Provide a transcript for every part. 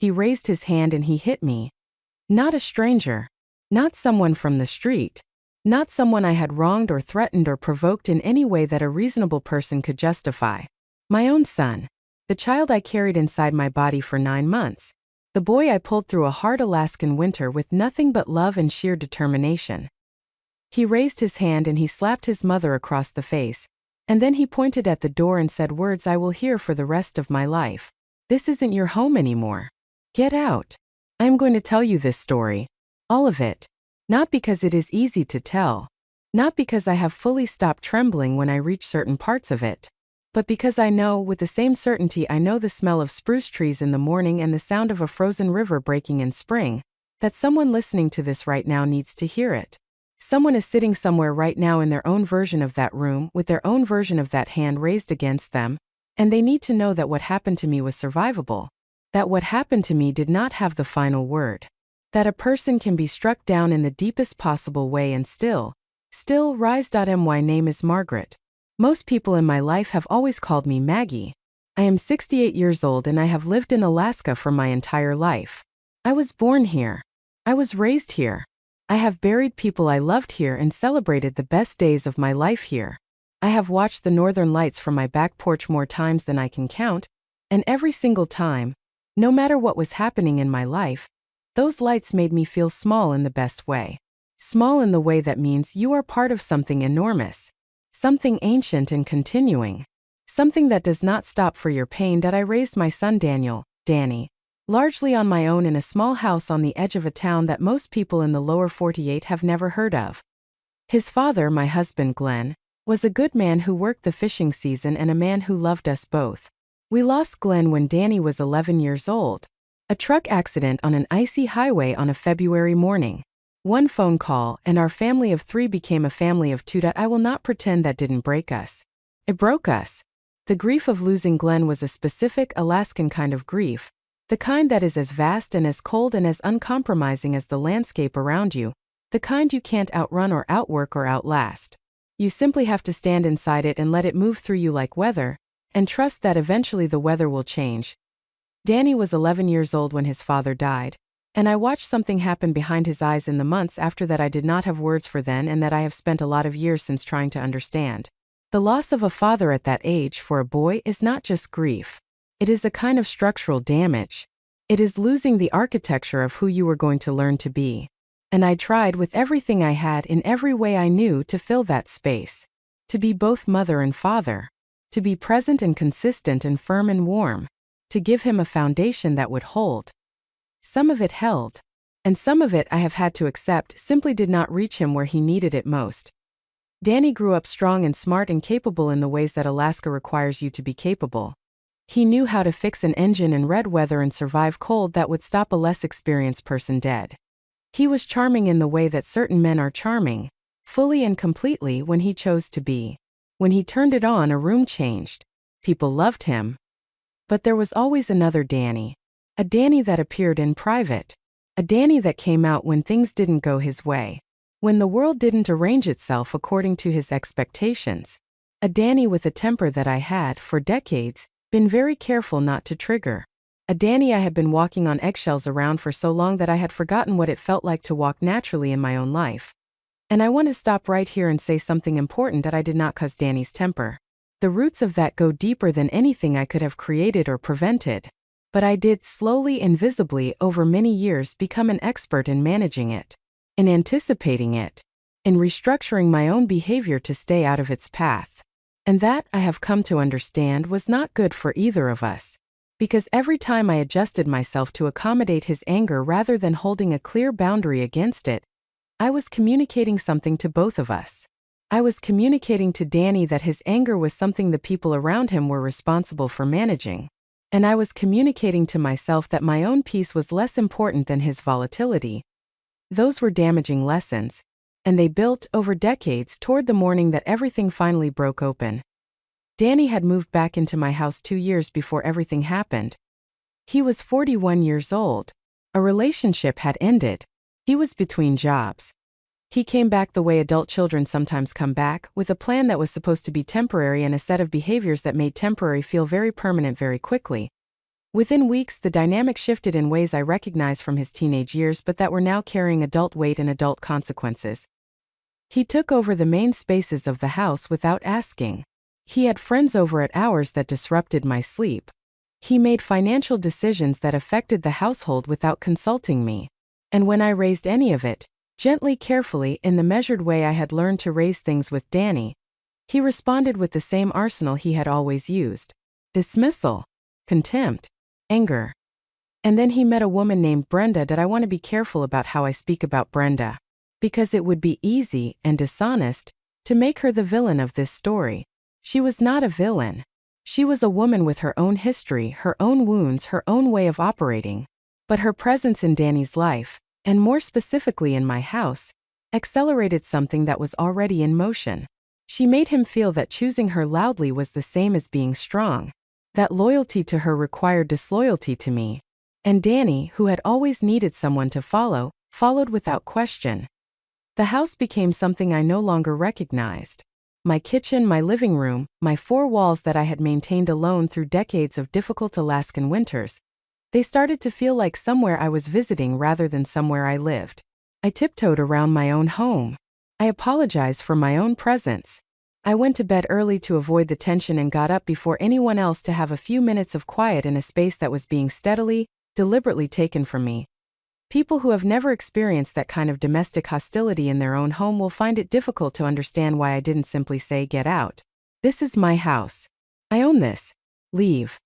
He raised his hand and he hit me. Not a stranger. Not someone from the street. Not someone I had wronged or threatened or provoked in any way that a reasonable person could justify. My own son. The child I carried inside my body for 9 months. The boy I pulled through a hard Alaskan winter with nothing but love and sheer determination. He raised his hand and he slapped his mother across the face, and then he pointed at the door and said words I will hear for the rest of my life. This isn't your home anymore. Get out. I am going to tell you this story. All of it. Not because it is easy to tell. Not because I have fully stopped trembling when I reach certain parts of it. But because I know, with the same certainty I know the smell of spruce trees in the morning and the sound of a frozen river breaking in spring, that someone listening to this right now needs to hear it. Someone is sitting somewhere right now in their own version of that room, with their own version of that hand raised against them, and they need to know that what happened to me was survivable. That what happened to me did not have the final word. That a person can be struck down in the deepest possible way and still rise. My name is Margaret. Most people in my life have always called me Maggie. I am 68 years old and I have lived in Alaska for my entire life. I was born here. I was raised here. I have buried people I loved here and celebrated the best days of my life here. I have watched the northern lights from my back porch more times than I can count, and every single time, no matter what was happening in my life, those lights made me feel small in the best way. Small in the way that means you are part of something enormous. Something ancient and continuing. Something that does not stop for your pain. That I raised my son Danny, largely on my own in a small house on the edge of a town that most people in the lower 48 have never heard of. His father, my husband Glenn, was a good man who worked the fishing season and a man who loved us both. We lost Glenn when Danny was 11 years old. A truck accident on an icy highway on a February morning. One phone call, and our family of 3 became a family of 2. I will not pretend that didn't break us. It broke us. The grief of losing Glenn was a specific Alaskan kind of grief, the kind that is as vast and as cold and as uncompromising as the landscape around you, the kind you can't outrun or outwork or outlast. You simply have to stand inside it and let it move through you like weather, and trust that eventually the weather will change. Danny was 11 years old when his father died. And I watched something happen behind his eyes in the months after that I did not have words for then and that I have spent a lot of years since trying to understand. The loss of a father at that age for a boy is not just grief. It is a kind of structural damage. It is losing the architecture of who you were going to learn to be. And I tried with everything I had in every way I knew to fill that space. To be both mother and father. To be present and consistent and firm and warm. To give him a foundation that would hold. Some of it held, and some of it I have had to accept simply did not reach him where he needed it most. Danny grew up strong and smart and capable in the ways that Alaska requires you to be capable. He knew how to fix an engine in red weather and survive cold that would stop a less experienced person dead. He was charming in the way that certain men are charming, fully and completely when he chose to be. When he turned it on, a room changed. People loved him. But there was always another Danny. A Danny that appeared in private. A Danny that came out when things didn't go his way. When the world didn't arrange itself according to his expectations. A Danny with a temper that I had, for decades, been very careful not to trigger. A Danny I had been walking on eggshells around for so long that I had forgotten what it felt like to walk naturally in my own life. And I want to stop right here and say something important that I did not cause Danny's temper. The roots of that go deeper than anything I could have created or prevented. But I did slowly and visibly over many years become an expert in managing it, in anticipating it, in restructuring my own behavior to stay out of its path. And that, I have come to understand, was not good for either of us. Because every time I adjusted myself to accommodate his anger rather than holding a clear boundary against it, I was communicating something to both of us. I was communicating to Danny that his anger was something the people around him were responsible for managing. And I was communicating to myself that my own peace was less important than his volatility. Those were damaging lessons, and they built, over decades, toward the morning that everything finally broke open. Danny had moved back into my house 2 years before everything happened. He was 41 years old. A relationship had ended. He was between jobs. He came back the way adult children sometimes come back, with a plan that was supposed to be temporary and a set of behaviors that made temporary feel very permanent very quickly. Within weeks, the dynamic shifted in ways I recognized from his teenage years but that were now carrying adult weight and adult consequences. He took over the main spaces of the house without asking. He had friends over at hours that disrupted my sleep. He made financial decisions that affected the household without consulting me. And when I raised any of it, gently, carefully, in the measured way I had learned to raise things with Danny, he responded with the same arsenal he had always used: dismissal, contempt, anger. And then he met a woman named Brenda. That I want to be careful about how I speak about Brenda, because it would be easy and dishonest to make her the villain of this story. She was not a villain. She was a woman with her own history, her own wounds, her own way of operating. But her presence in Danny's life, and more specifically in my house, accelerated something that was already in motion. She made him feel that choosing her loudly was the same as being strong, that loyalty to her required disloyalty to me. And Danny, who had always needed someone to follow, followed without question. The house became something I no longer recognized. My kitchen, my living room, my four walls that I had maintained alone through decades of difficult Alaskan winters, they started to feel like somewhere I was visiting rather than somewhere I lived. I tiptoed around my own home. I apologized for my own presence. I went to bed early to avoid the tension and got up before anyone else to have a few minutes of quiet in a space that was being steadily, deliberately taken from me. People who have never experienced that kind of domestic hostility in their own home will find it difficult to understand why I didn't simply say, "Get out. This is my house. I own this. Leave."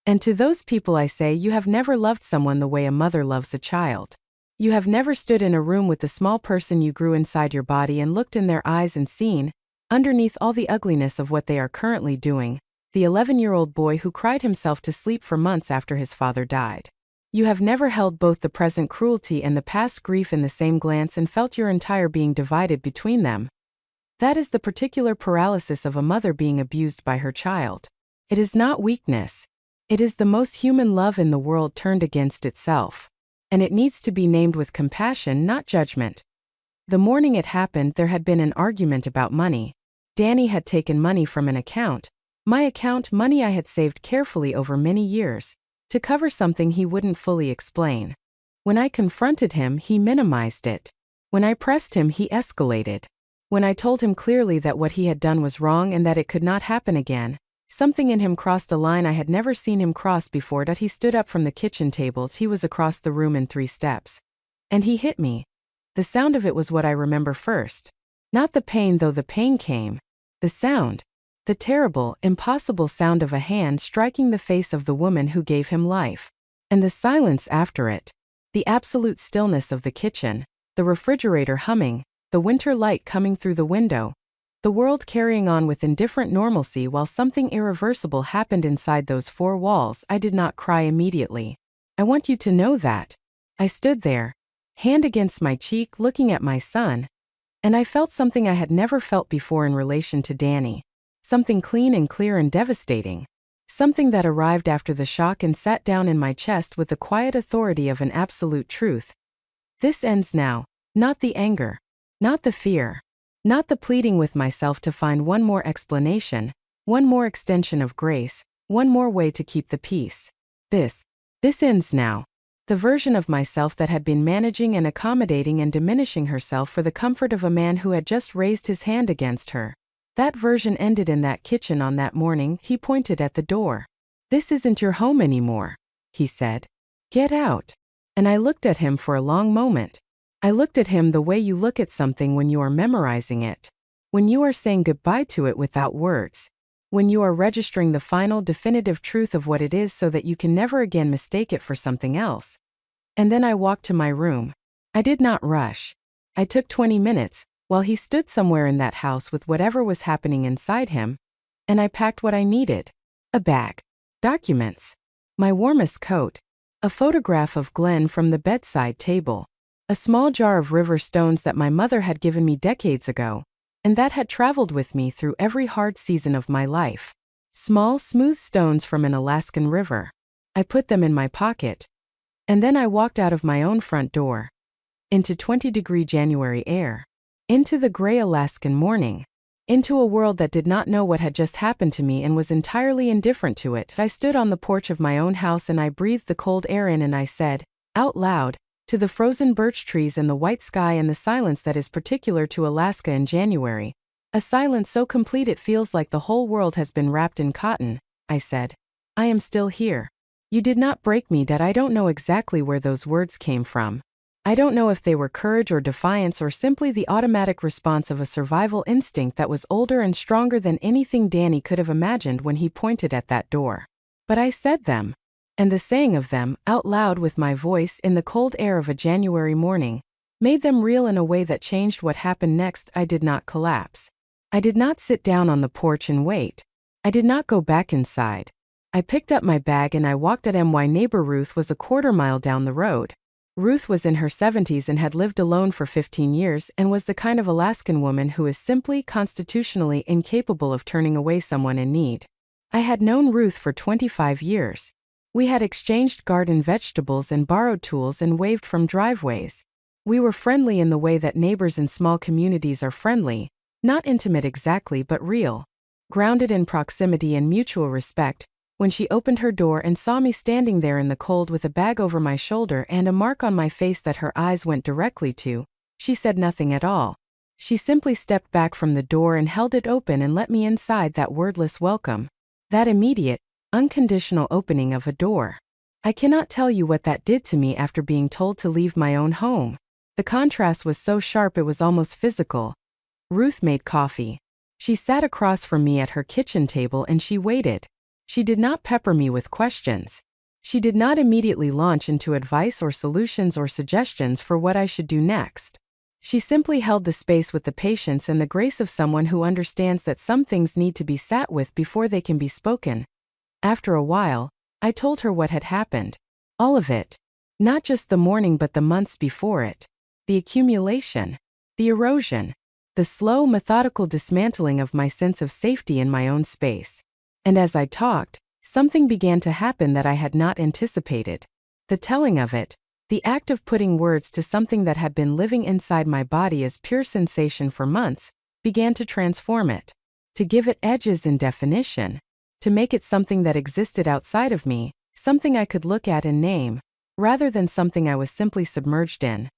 And to those people I say, you have never loved someone the way a mother loves a child. You have never stood in a room with the small person you grew inside your body and looked in their eyes and seen, underneath all the ugliness of what they are currently doing, the 11-year-old boy who cried himself to sleep for months after his father died. You have never held both the present cruelty and the past grief in the same glance and felt your entire being divided between them. That is the particular paralysis of a mother being abused by her child. It is not weakness. It is the most human love in the world turned against itself. And it needs to be named with compassion, not judgment. The morning it happened, there had been an argument about money. Danny had taken money from an account, my account, money I had saved carefully over many years, to cover something he wouldn't fully explain. When I confronted him, he minimized it. When I pressed him, he escalated. When I told him clearly that what he had done was wrong and that it could not happen again, something in him crossed a line I had never seen him cross before. That he stood up from the kitchen table. He was across the room in 3 steps. And he hit me. The sound of it was what I remember first. Not the pain, though the pain came. The sound. The terrible, impossible sound of a hand striking the face of the woman who gave him life. And the silence after it. The absolute stillness of the kitchen, the refrigerator humming, the winter light coming through the window, the world carrying on with indifferent normalcy while something irreversible happened inside those 4 walls. I did not cry immediately. I want you to know that. I stood there, hand against my cheek, looking at my son, and I felt something I had never felt before in relation to Danny. Something clean and clear and devastating. Something that arrived after the shock and sat down in my chest with the quiet authority of an absolute truth. This ends now. Not the anger. Not the fear. Not the pleading with myself to find one more explanation, one more extension of grace, one more way to keep the peace. This ends now. The version of myself that had been managing and accommodating and diminishing herself for the comfort of a man who had just raised his hand against her. That version ended in that kitchen on that morning. He pointed at the door. "This isn't your home anymore," he said. "Get out." And I looked at him for a long moment. I looked at him the way you look at something when you are memorizing it. When you are saying goodbye to it without words. When you are registering the final definitive truth of what it is so that you can never again mistake it for something else. And then I walked to my room. I did not rush. I took 20 minutes, while he stood somewhere in that house with whatever was happening inside him, and I packed what I needed. A bag. Documents. My warmest coat. A photograph of Glenn from the bedside table. A small jar of river stones that my mother had given me decades ago, and that had traveled with me through every hard season of my life. Small, smooth stones from an Alaskan river. I put them in my pocket. And then I walked out of my own front door. Into 20-degree January air. Into the gray Alaskan morning. Into a world that did not know what had just happened to me and was entirely indifferent to it. I stood on the porch of my own house and I breathed the cold air in and I said, out loud, to the frozen birch trees and the white sky and the silence that is particular to Alaska in January, a silence so complete it feels like the whole world has been wrapped in cotton, I said, I am still here. You did not break me, Dad. I don't know exactly where those words came from. I don't know if they were courage or defiance or simply the automatic response of a survival instinct that was older and stronger than anything Danny could have imagined when he pointed at that door. But I said them. And the saying of them, out loud with my voice in the cold air of a January morning, made them real in a way that changed what happened next. I did not collapse. I did not sit down on the porch and wait. I did not go back inside. I picked up my bag and I walked at my neighbor. Ruth was a quarter-mile down the road. Ruth was in her 70s and had lived alone for 15 years and was the kind of Alaskan woman who is simply constitutionally incapable of turning away someone in need. I had known Ruth for 25 years. We had exchanged garden vegetables and borrowed tools and waved from driveways. We were friendly in the way that neighbors in small communities are friendly, not intimate exactly but real. Grounded in proximity and mutual respect, when she opened her door and saw me standing there in the cold with a bag over my shoulder and a mark on my face that her eyes went directly to, she said nothing at all. She simply stepped back from the door and held it open and let me inside. That wordless welcome. That immediate, unconditional opening of a door. I cannot tell you what that did to me after being told to leave my own home. The contrast was so sharp it was almost physical. Ruth made coffee. She sat across from me at her kitchen table and she waited. She did not pepper me with questions. She did not immediately launch into advice or solutions or suggestions for what I should do next. She simply held the space with the patience and the grace of someone who understands that some things need to be sat with before they can be spoken. After a while, I told her what had happened. All of it. Not just the morning but the months before it. The accumulation. The erosion. The slow, methodical dismantling of my sense of safety in my own space. And as I talked, something began to happen that I had not anticipated. The telling of it, the act of putting words to something that had been living inside my body as pure sensation for months, began to transform it. To give it edges and definition. To make it something that existed outside of me, something I could look at and name, rather than something I was simply submerged in.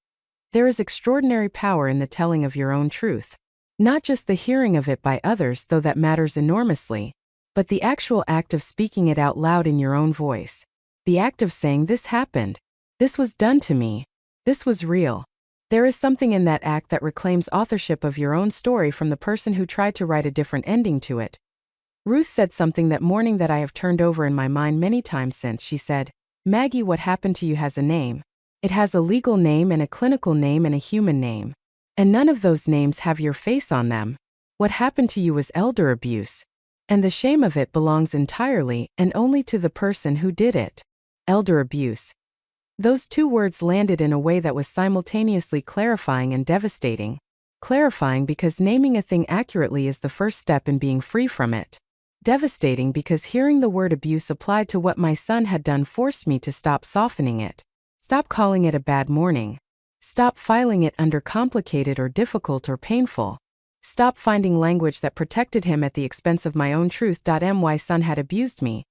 There is extraordinary power in the telling of your own truth. Not just the hearing of it by others, though that matters enormously, but the actual act of speaking it out loud in your own voice. The act of saying, this happened. This was done to me. This was real. There is something in that act that reclaims authorship of your own story from the person who tried to write a different ending to it. Ruth said something that morning that I have turned over in my mind many times since. She said, Maggie, what happened to you has a name. It has a legal name and a clinical name and a human name. And none of those names have your face on them. What happened to you was elder abuse. And the shame of it belongs entirely and only to the person who did it. Elder abuse. Those two words landed in a way that was simultaneously clarifying and devastating. Clarifying because naming a thing accurately is the first step in being free from it. Devastating because hearing the word abuse applied to what my son had done forced me to stop softening it. Stop calling it a bad morning. Stop filing it under complicated or difficult or painful. Stop finding language that protected him at the expense of my own truth. My son had abused me.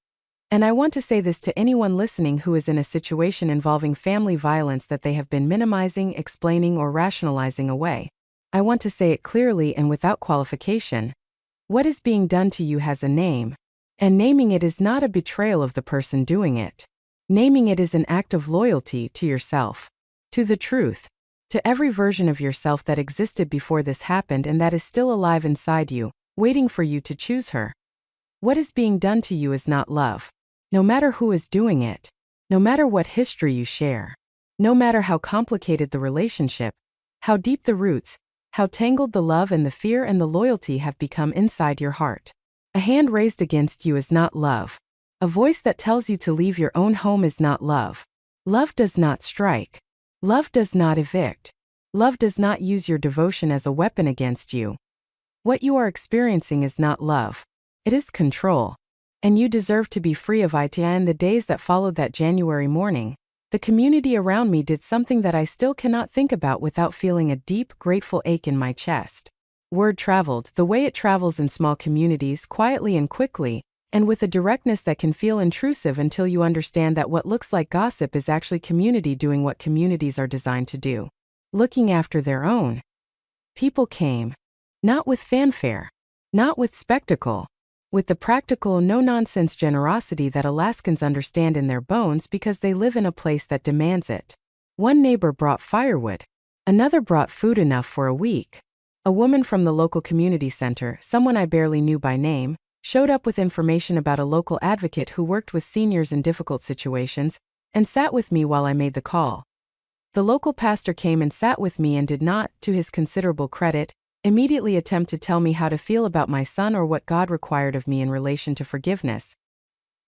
And I want to say this to anyone listening who is in a situation involving family violence that they have been minimizing, explaining, or rationalizing away. I want to say it clearly and without qualification. What is being done to you has a name. And naming it is not a betrayal of the person doing it. Naming it is an act of loyalty to yourself. To the truth. To every version of yourself that existed before this happened and that is still alive inside you, waiting for you to choose her. What is being done to you is not love. No matter who is doing it. No matter what history you share. No matter how complicated the relationship. How deep the roots. How tangled the love and the fear and the loyalty have become inside your heart. A hand raised against you is not love. A voice that tells you to leave your own home is not love. Love does not strike. Love does not evict. Love does not use your devotion as a weapon against you. What you are experiencing is not love. It is control. And you deserve to be free of it. In the days that followed that January morning, the community around me did something that I still cannot think about without feeling a deep, grateful ache in my chest. Word traveled the way it travels in small communities, quietly and quickly, and with a directness that can feel intrusive until you understand that what looks like gossip is actually community doing what communities are designed to do. Looking after their own. People came. Not with fanfare. Not with spectacle. With the practical, no-nonsense generosity that Alaskans understand in their bones because they live in a place that demands it. One neighbor brought firewood. Another brought food enough for a week. A woman from the local community center, someone I barely knew by name, showed up with information about a local advocate who worked with seniors in difficult situations, and sat with me while I made the call. The local pastor came and sat with me and did not, to his considerable credit, immediately attempt to tell me how to feel about my son or what God required of me in relation to forgiveness.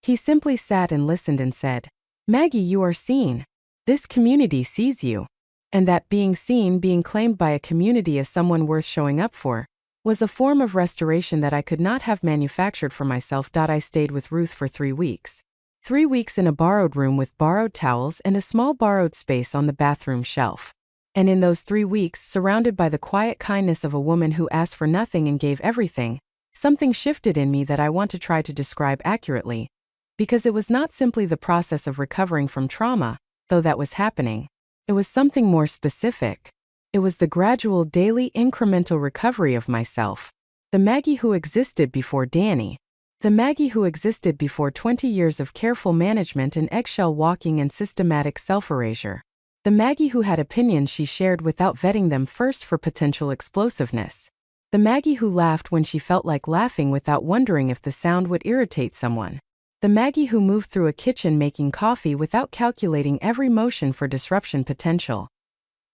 He simply sat and listened and said, "Maggie, you are seen. This community sees you." And that being seen, being claimed by a community as someone worth showing up for, was a form of restoration that I could not have manufactured for myself. I stayed with Ruth for 3 weeks. 3 weeks in a borrowed room with borrowed towels and a small borrowed space on the bathroom shelf. And in those 3 weeks, surrounded by the quiet kindness of a woman who asked for nothing and gave everything, something shifted in me that I want to try to describe accurately. Because it was not simply the process of recovering from trauma, though that was happening. It was something more specific. It was the gradual, daily, incremental recovery of myself. The Maggie who existed before Danny. The Maggie who existed before 20 years of careful management and eggshell walking and systematic self-erasure. The Maggie who had opinions she shared without vetting them first for potential explosiveness. The Maggie who laughed when she felt like laughing without wondering if the sound would irritate someone. The Maggie who moved through a kitchen making coffee without calculating every motion for disruption potential.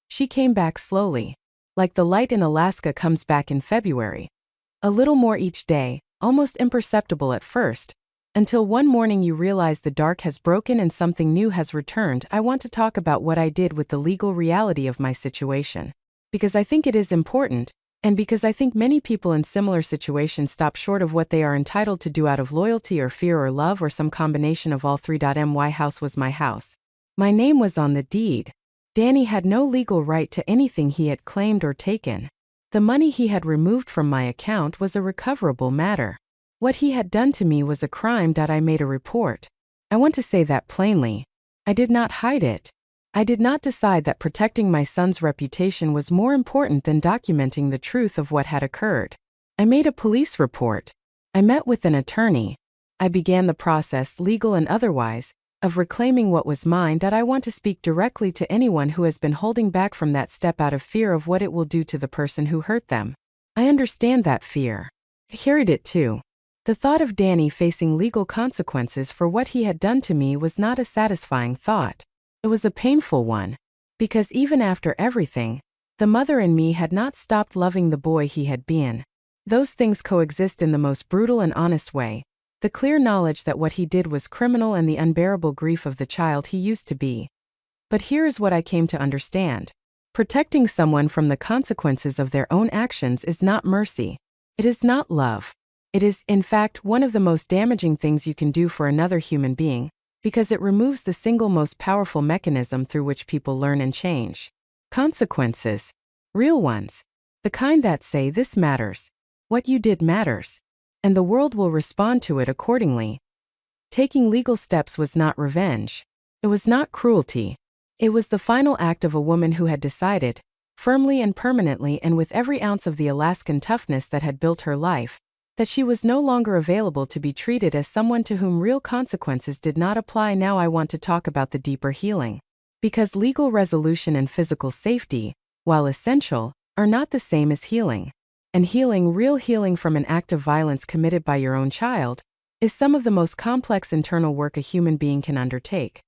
She came back slowly. Like the light in Alaska comes back in February. A little more each day, almost imperceptible at first, until one morning you realize the dark has broken and something new has returned. I want to talk about what I did with the legal reality of my situation. Because I think it is important, and because I think many people in similar situations stop short of what they are entitled to do out of loyalty or fear or love or some combination of all three. My house was my house. My name was on the deed. Danny had no legal right to anything he had claimed or taken. The money he had removed from my account was a recoverable matter. What he had done to me was a crime. I made a report. I want to say that plainly. I did not hide it. I did not decide that protecting my son's reputation was more important than documenting the truth of what had occurred. I made a police report. I met with an attorney. I began the process, legal and otherwise, of reclaiming what was mine. I want to speak directly to anyone who has been holding back from that step out of fear of what it will do to the person who hurt them. I understand that fear. I carried it too. The thought of Danny facing legal consequences for what he had done to me was not a satisfying thought. It was a painful one. Because even after everything, the mother in me had not stopped loving the boy he had been. Those things coexist in the most brutal and honest way. The clear knowledge that what he did was criminal and the unbearable grief of the child he used to be. But here is what I came to understand. Protecting someone from the consequences of their own actions is not mercy. It is not love. It is, in fact, one of the most damaging things you can do for another human being, because it removes the single most powerful mechanism through which people learn and change. Consequences. Real ones. The kind that say this matters. What you did matters. And the world will respond to it accordingly. Taking legal steps was not revenge. It was not cruelty. It was the final act of a woman who had decided, firmly and permanently and with every ounce of the Alaskan toughness that had built her life, that she was no longer available to be treated as someone to whom real consequences did not apply. Now I want to talk about the deeper healing. Because legal resolution and physical safety, while essential, are not the same as healing. And healing, real healing from an act of violence committed by your own child, is some of the most complex internal work a human being can undertake.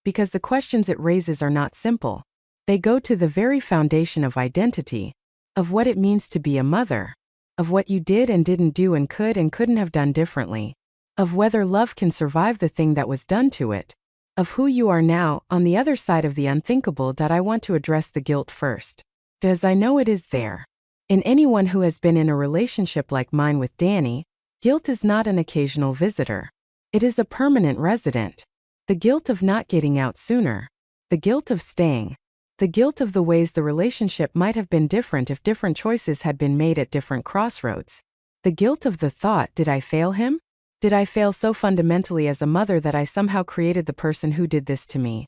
Because the questions it raises are not simple. They go to the very foundation of identity, of what it means to be a mother, of what you did and didn't do and couldn't have done differently, of whether love can survive the thing that was done to it, of who you are now, on the other side of the unthinkable. I want to address the guilt first. Because I know it is there. In anyone who has been in a relationship like mine with Danny, guilt is not an occasional visitor. It is a permanent resident. The guilt of not getting out sooner. The guilt of staying. The guilt of the ways the relationship might have been different if different choices had been made at different crossroads. The guilt of the thought, did I fail him? Did I fail so fundamentally as a mother that I somehow created the person who did this to me?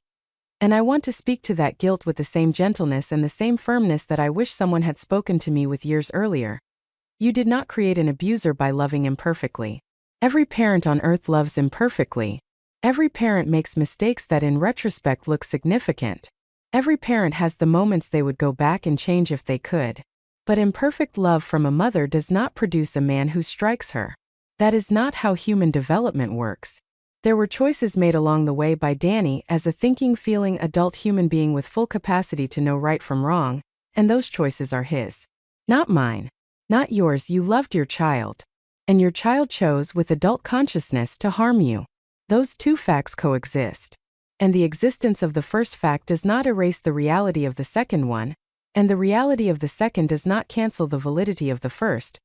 And I want to speak to that guilt with the same gentleness and the same firmness that I wish someone had spoken to me with years earlier. You did not create an abuser by loving imperfectly. Every parent on earth loves imperfectly. Every parent makes mistakes that in retrospect look significant. Every parent has the moments they would go back and change if they could. But imperfect love from a mother does not produce a man who strikes her. That is not how human development works. There were choices made along the way by Danny as a thinking, feeling adult human being with full capacity to know right from wrong, and those choices are his. Not mine. Not yours. You loved your child. And your child chose with adult consciousness to harm you. Those two facts coexist. And the existence of the first fact does not erase the reality of the second one, and the reality of the second does not cancel the validity of the first.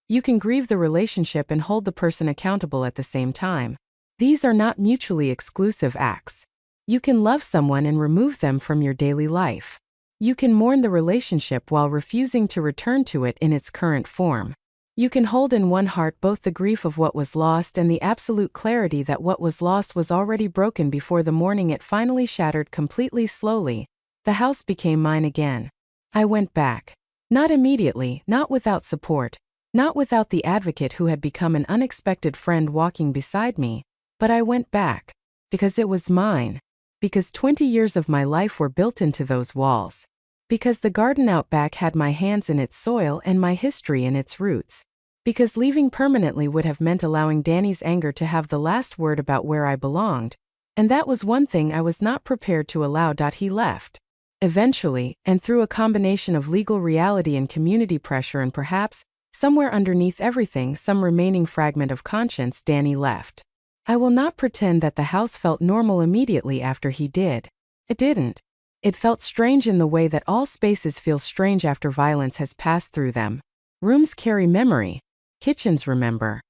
You can grieve the relationship and hold the person accountable at the same time. These are not mutually exclusive acts. You can love someone and remove them from your daily life. You can mourn the relationship while refusing to return to it in its current form. You can hold in one heart both the grief of what was lost and the absolute clarity that what was lost was already broken before the morning it finally shattered completely. Slowly, the house became mine again. I went back. Not immediately, not without support, not without the advocate who had become an unexpected friend walking beside me, but I went back. Because it was mine. Because 20 years of my life were built into those walls. Because the garden out back had my hands in its soil and my history in its roots. Because leaving permanently would have meant allowing Danny's anger to have the last word about where I belonged, and that was one thing I was not prepared to allow. He left. Eventually, and through a combination of legal reality and community pressure and perhaps, somewhere underneath everything, some remaining fragment of conscience, Danny left. I will not pretend that the house felt normal immediately after he did. It didn't. It felt strange in the way that all spaces feel strange after violence has passed through them. Rooms carry memory. Kitchens remember.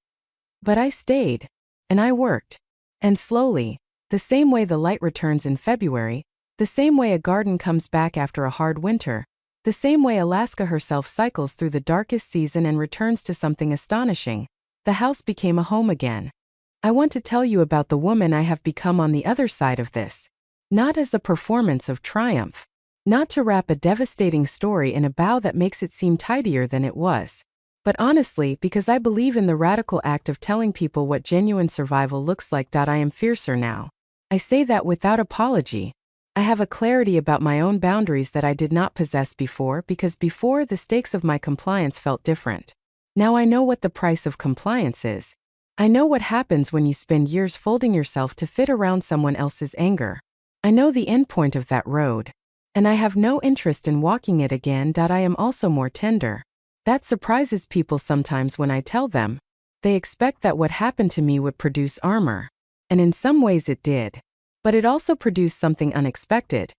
But I stayed. And I worked. And slowly, the same way the light returns in February, the same way a garden comes back after a hard winter, the same way Alaska herself cycles through the darkest season and returns to something astonishing, the house became a home again. I want to tell you about the woman I have become on the other side of this. Not as a performance of triumph. Not to wrap a devastating story in a bow that makes it seem tidier than it was. But honestly, because I believe in the radical act of telling people what genuine survival looks like. I am fiercer now. I say that without apology. I have a clarity about my own boundaries that I did not possess before, because before the stakes of my compliance felt different. Now I know what the price of compliance is. I know what happens when you spend years folding yourself to fit around someone else's anger. I know the end point of that road. And I have no interest in walking it again. I am also more tender. That surprises people sometimes when I tell them. They expect that what happened to me would produce armor. And in some ways it did. But it also produced something unexpected.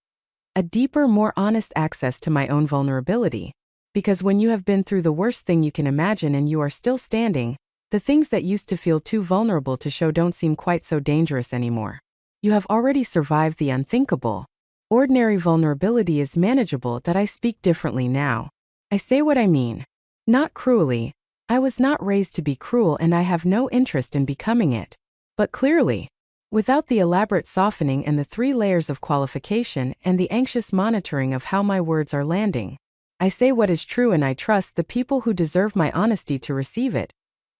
A deeper, more honest access to my own vulnerability. Because when you have been through the worst thing you can imagine and you are still standing, the things that used to feel too vulnerable to show don't seem quite so dangerous anymore. You have already survived the unthinkable. Ordinary vulnerability is manageable. I speak differently now. I say what I mean. Not cruelly. I was not raised to be cruel and I have no interest in becoming it. But clearly, without the elaborate softening and the 3 layers of qualification and the anxious monitoring of how my words are landing. I say what is true and I trust the people who deserve my honesty to receive it.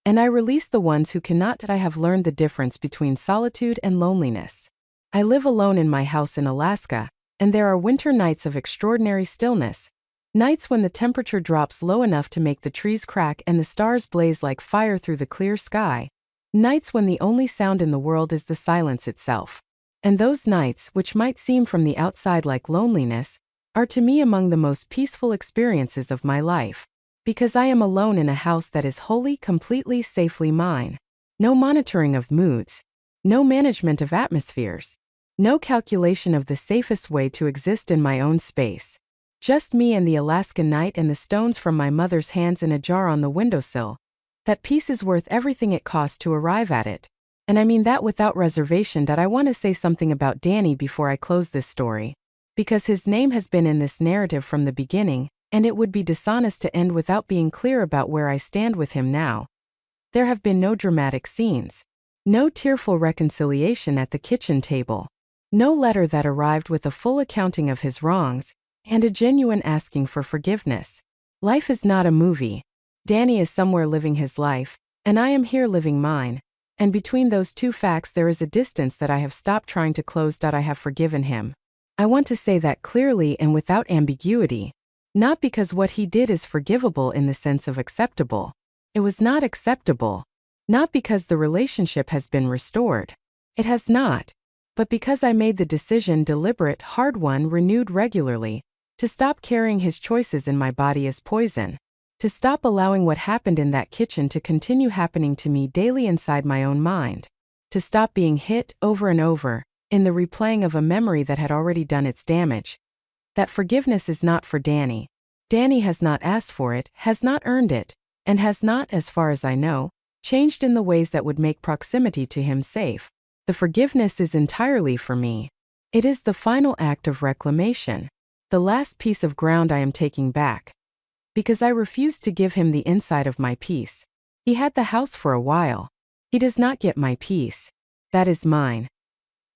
And I release the ones who cannot. I have learned the difference between solitude and loneliness. I live alone in my house in Alaska, and there are winter nights of extraordinary stillness. Nights when the temperature drops low enough to make the trees crack and the stars blaze like fire through the clear sky. Nights when the only sound in the world is the silence itself. And those nights, which might seem from the outside like loneliness, are to me among the most peaceful experiences of my life. Because I am alone in a house that is wholly, completely, safely mine. No monitoring of moods. No management of atmospheres. No calculation of the safest way to exist in my own space. Just me and the Alaskan night and the stones from my mother's hands in a jar on the windowsill. That peace is worth everything it costs to arrive at it. And I mean that without reservation. I want to say something about Danny before I close this story. Because his name has been in this narrative from the beginning, and it would be dishonest to end without being clear about where I stand with him now. There have been no dramatic scenes. No tearful reconciliation at the kitchen table. No letter that arrived with a full accounting of his wrongs, and a genuine asking for forgiveness. Life is not a movie. Danny is somewhere living his life, and I am here living mine, and between those two facts there is a distance that I have stopped trying to close. I have forgiven him. I want to say that clearly and without ambiguity. Not because what he did is forgivable in the sense of acceptable. It was not acceptable. Not because the relationship has been restored. It has not. But because I made the decision, deliberate, hard one, renewed regularly, to stop carrying his choices in my body as poison. To stop allowing what happened in that kitchen to continue happening to me daily inside my own mind. To stop being hit over and over, in the replaying of a memory that had already done its damage. That forgiveness is not for Danny. Danny has not asked for it, has not earned it, and has not, as far as I know, changed in the ways that would make proximity to him safe. The forgiveness is entirely for me. It is the final act of reclamation. The last piece of ground I am taking back. Because I refused to give him the inside of my peace. He had the house for a while. He does not get my peace. That is mine.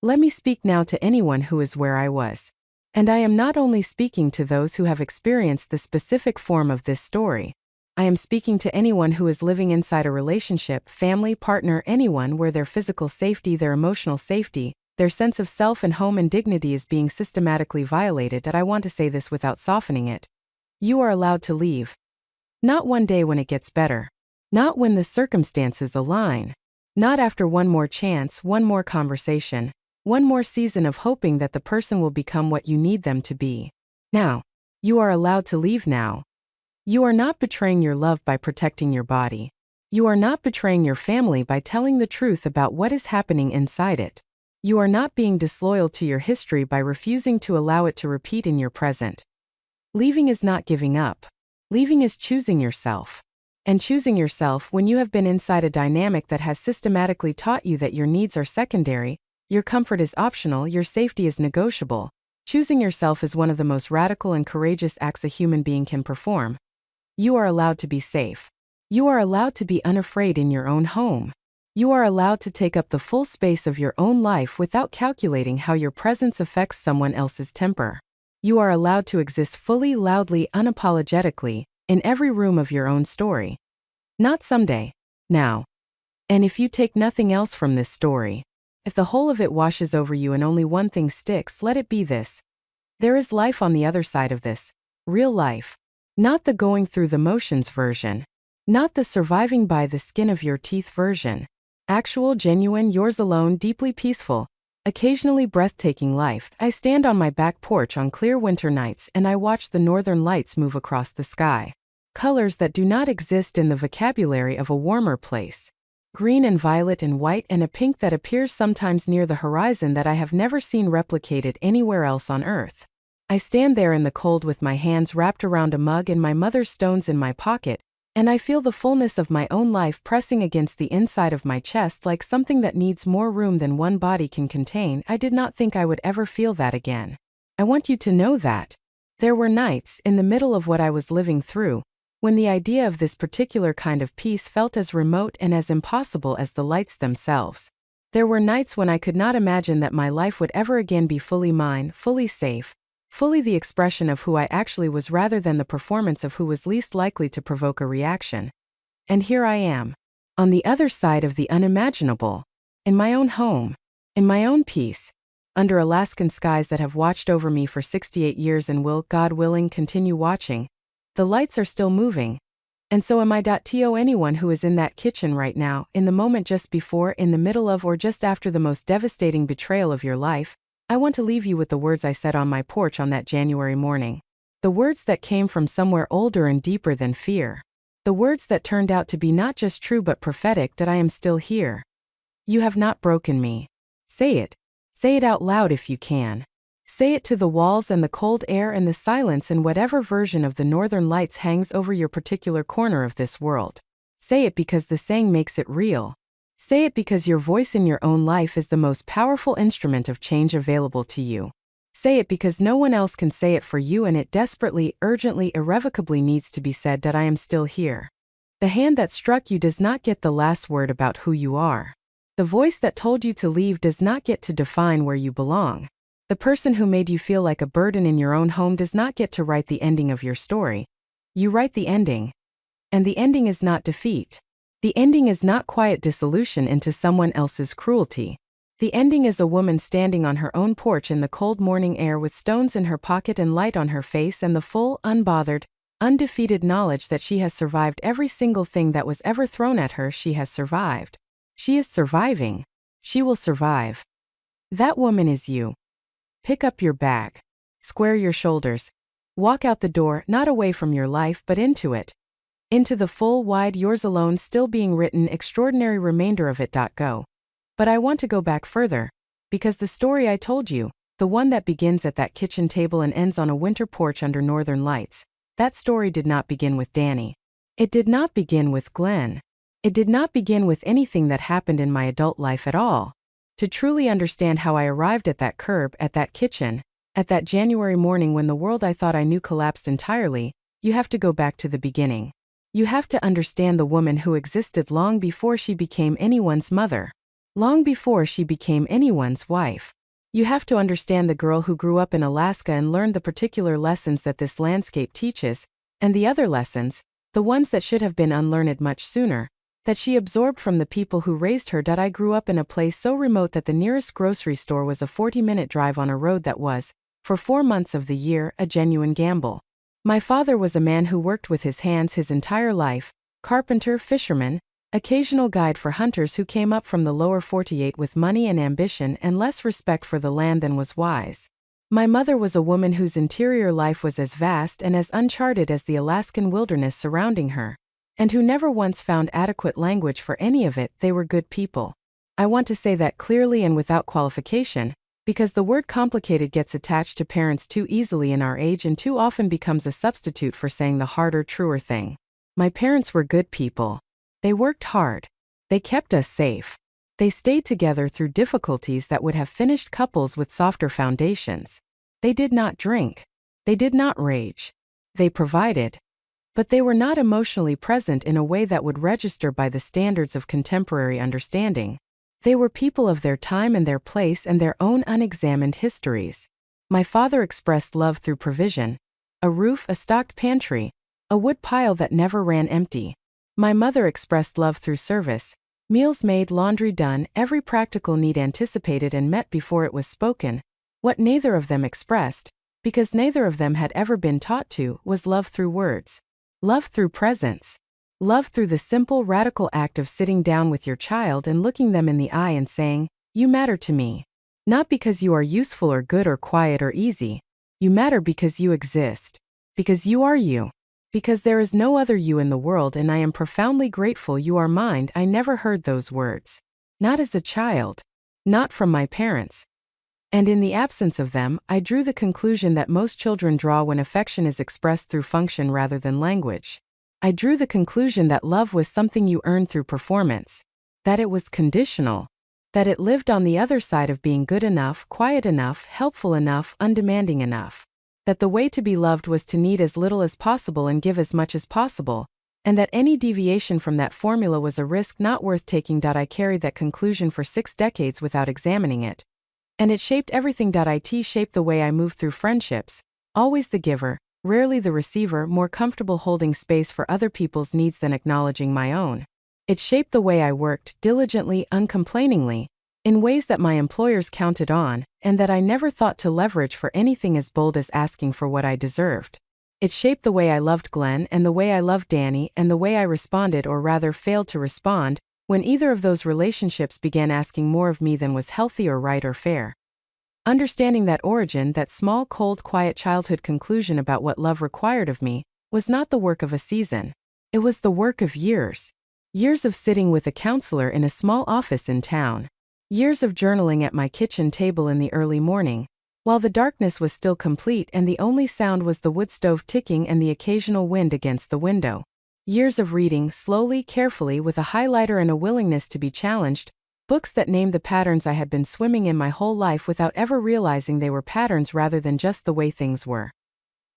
Let me speak now to anyone who is where I was. And I am not only speaking to those who have experienced the specific form of this story. I am speaking to anyone who is living inside a relationship, family, partner, anyone where their physical safety, their emotional safety, their sense of self and home and dignity is being systematically violated. And I want to say this without softening it. You are allowed to leave. Not one day when it gets better. Not when the circumstances align. Not after one more chance, one more conversation, one more season of hoping that the person will become what you need them to be. Now. You are allowed to leave now. You are not betraying your love by protecting your body. You are not betraying your family by telling the truth about what is happening inside it. You are not being disloyal to your history by refusing to allow it to repeat in your present. Leaving is not giving up. Leaving is choosing yourself. And choosing yourself when you have been inside a dynamic that has systematically taught you that your needs are secondary, your comfort is optional, your safety is negotiable. Choosing yourself is one of the most radical and courageous acts a human being can perform. You are allowed to be safe. You are allowed to be unafraid in your own home. You are allowed to take up the full space of your own life without calculating how your presence affects someone else's temper. You are allowed to exist fully, loudly, unapologetically, in every room of your own story. Not someday. Now. And if you take nothing else from this story, if the whole of it washes over you and only one thing sticks, let it be this. There is life on the other side of this. Real life. Not the going through the motions version. Not the surviving by the skin of your teeth version. Actual, genuine, yours alone, deeply peaceful, occasionally breathtaking life. I stand on my back porch on clear winter nights and I watch the northern lights move across the sky. Colors that do not exist in the vocabulary of a warmer place. Green and violet and white and a pink that appears sometimes near the horizon that I have never seen replicated anywhere else on earth. I stand there in the cold with my hands wrapped around a mug and my mother's stones in my pocket, and I feel the fullness of my own life pressing against the inside of my chest like something that needs more room than one body can contain. I did not think I would ever feel that again. I want you to know that. There were nights, in the middle of what I was living through, when the idea of this particular kind of peace felt as remote and as impossible as the lights themselves. There were nights when I could not imagine that my life would ever again be fully mine, fully safe, fully the expression of who I actually was rather than the performance of who was least likely to provoke a reaction. And here I am, on the other side of the unimaginable, in my own home, in my own peace, under Alaskan skies that have watched over me for 68 years and will, God willing, continue watching. The lights are still moving. And so am I. To anyone who is in that kitchen right now, in the moment just before, in the middle of, or just after the most devastating betrayal of your life, I want to leave you with the words I said on my porch on that January morning. The words that came from somewhere older and deeper than fear. The words that turned out to be not just true but prophetic, that I am still here. You have not broken me. Say it. Say it out loud if you can. Say it to the walls and the cold air and the silence and whatever version of the northern lights hangs over your particular corner of this world. Say it because the saying makes it real. Say it because your voice in your own life is the most powerful instrument of change available to you. Say it because no one else can say it for you, and it desperately, urgently, irrevocably needs to be said that I am still here. The hand that struck you does not get the last word about who you are. The voice that told you to leave does not get to define where you belong. The person who made you feel like a burden in your own home does not get to write the ending of your story. You write the ending. And the ending is not defeat. The ending is not quiet dissolution into someone else's cruelty. The ending is a woman standing on her own porch in the cold morning air with stones in her pocket and light on her face and the full, unbothered, undefeated knowledge that she has survived every single thing that was ever thrown at her. She has survived. She is surviving. She will survive. That woman is you. Pick up your bag. Square your shoulders. Walk out the door, not away from your life but into it. Into the full, wide, yours alone, still being written, extraordinary remainder of it. Go. But I want to go back further. Because the story I told you, the one that begins at that kitchen table and ends on a winter porch under northern lights, that story did not begin with Danny. It did not begin with Glenn. It did not begin with anything that happened in my adult life at all. To truly understand how I arrived at that curb, at that kitchen, at that January morning when the world I thought I knew collapsed entirely, you have to go back to the beginning. You have to understand the woman who existed long before she became anyone's mother. Long before she became anyone's wife. You have to understand the girl who grew up in Alaska and learned the particular lessons that this landscape teaches, and the other lessons, the ones that should have been unlearned much sooner, that she absorbed from the people who raised her. I grew up in a place so remote that the nearest grocery store was a 40-minute drive on a road that was, for 4 months of the year, a genuine gamble. My father was a man who worked with his hands his entire life, carpenter, fisherman, occasional guide for hunters who came up from the lower 48 with money and ambition and less respect for the land than was wise. My mother was a woman whose interior life was as vast and as uncharted as the Alaskan wilderness surrounding her, and who never once found adequate language for any of it. They were good people. I want to say that clearly and without qualification, because the word complicated gets attached to parents too easily in our age and too often becomes a substitute for saying the harder, truer thing. My parents were good people. They worked hard. They kept us safe. They stayed together through difficulties that would have finished couples with softer foundations. They did not drink. They did not rage. They provided. But they were not emotionally present in a way that would register by the standards of contemporary understanding. They were people of their time and their place and their own unexamined histories. My father expressed love through provision. A roof, a stocked pantry, a wood pile that never ran empty. My mother expressed love through service. Meals made, laundry done, every practical need anticipated and met before it was spoken. What neither of them expressed, because neither of them had ever been taught to, was love through words. Love through presence. Love through the simple, radical act of sitting down with your child and looking them in the eye and saying, "You matter to me." Not because you are useful or good or quiet or easy. You matter because you exist. Because you are you. Because there is no other you in the world, and I am profoundly grateful you are mine. I never heard those words. Not as a child. Not from my parents. And in the absence of them, I drew the conclusion that most children draw when affection is expressed through function rather than language. I drew the conclusion that love was something you earned through performance. That it was conditional. That it lived on the other side of being good enough, quiet enough, helpful enough, undemanding enough. That the way to be loved was to need as little as possible and give as much as possible, and that any deviation from that formula was a risk not worth taking. I carried that conclusion for 6 decades without examining it. And it shaped everything. It shaped the way I moved through friendships, always the giver, rarely the receiver, more comfortable holding space for other people's needs than acknowledging my own. It shaped the way I worked, diligently, uncomplainingly, in ways that my employers counted on, and that I never thought to leverage for anything as bold as asking for what I deserved. It shaped the way I loved Glenn and the way I loved Danny and the way I responded, or rather failed to respond, when either of those relationships began asking more of me than was healthy or right or fair. Understanding that origin, that small, cold, quiet childhood conclusion about what love required of me, was not the work of a season. It was the work of years. Years of sitting with a counselor in a small office in town. Years of journaling at my kitchen table in the early morning, while the darkness was still complete and the only sound was the wood stove ticking and the occasional wind against the window. Years of reading, slowly, carefully, with a highlighter and a willingness to be challenged, Books that named the patterns I had been swimming in my whole life without ever realizing they were patterns rather than just the way things were.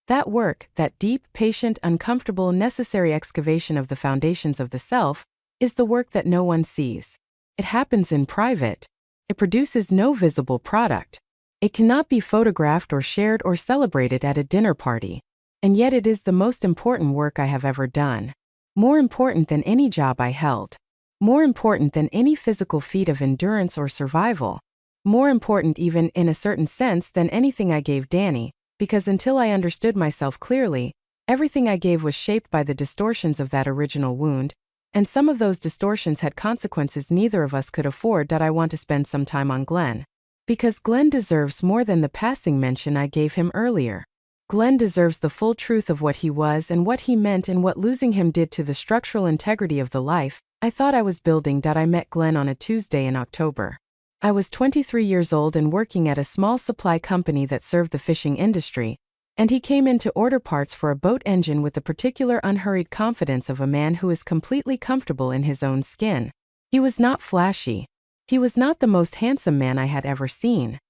That work, that deep, patient, uncomfortable, necessary excavation of the foundations of the self, is the work that no one sees. It happens in private. It produces no visible product. It cannot be photographed or shared or celebrated at a dinner party. And yet it is the most important work I have ever done. More important than any job I held. More important than any physical feat of endurance or survival. More important even in a certain sense than anything I gave Danny, because until I understood myself clearly, everything I gave was shaped by the distortions of that original wound, and some of those distortions had consequences neither of us could afford. I want to spend some time on Glenn. Because Glenn deserves more than the passing mention I gave him earlier. Glenn deserves the full truth of what he was and what he meant and what losing him did to the structural integrity of the life I thought I was building. I met Glenn on a Tuesday in October. I was 23 years old and working at a small supply company that served the fishing industry, and he came in to order parts for a boat engine with the particular unhurried confidence of a man who is completely comfortable in his own skin. He was not flashy. He was not the most handsome man I had ever seen.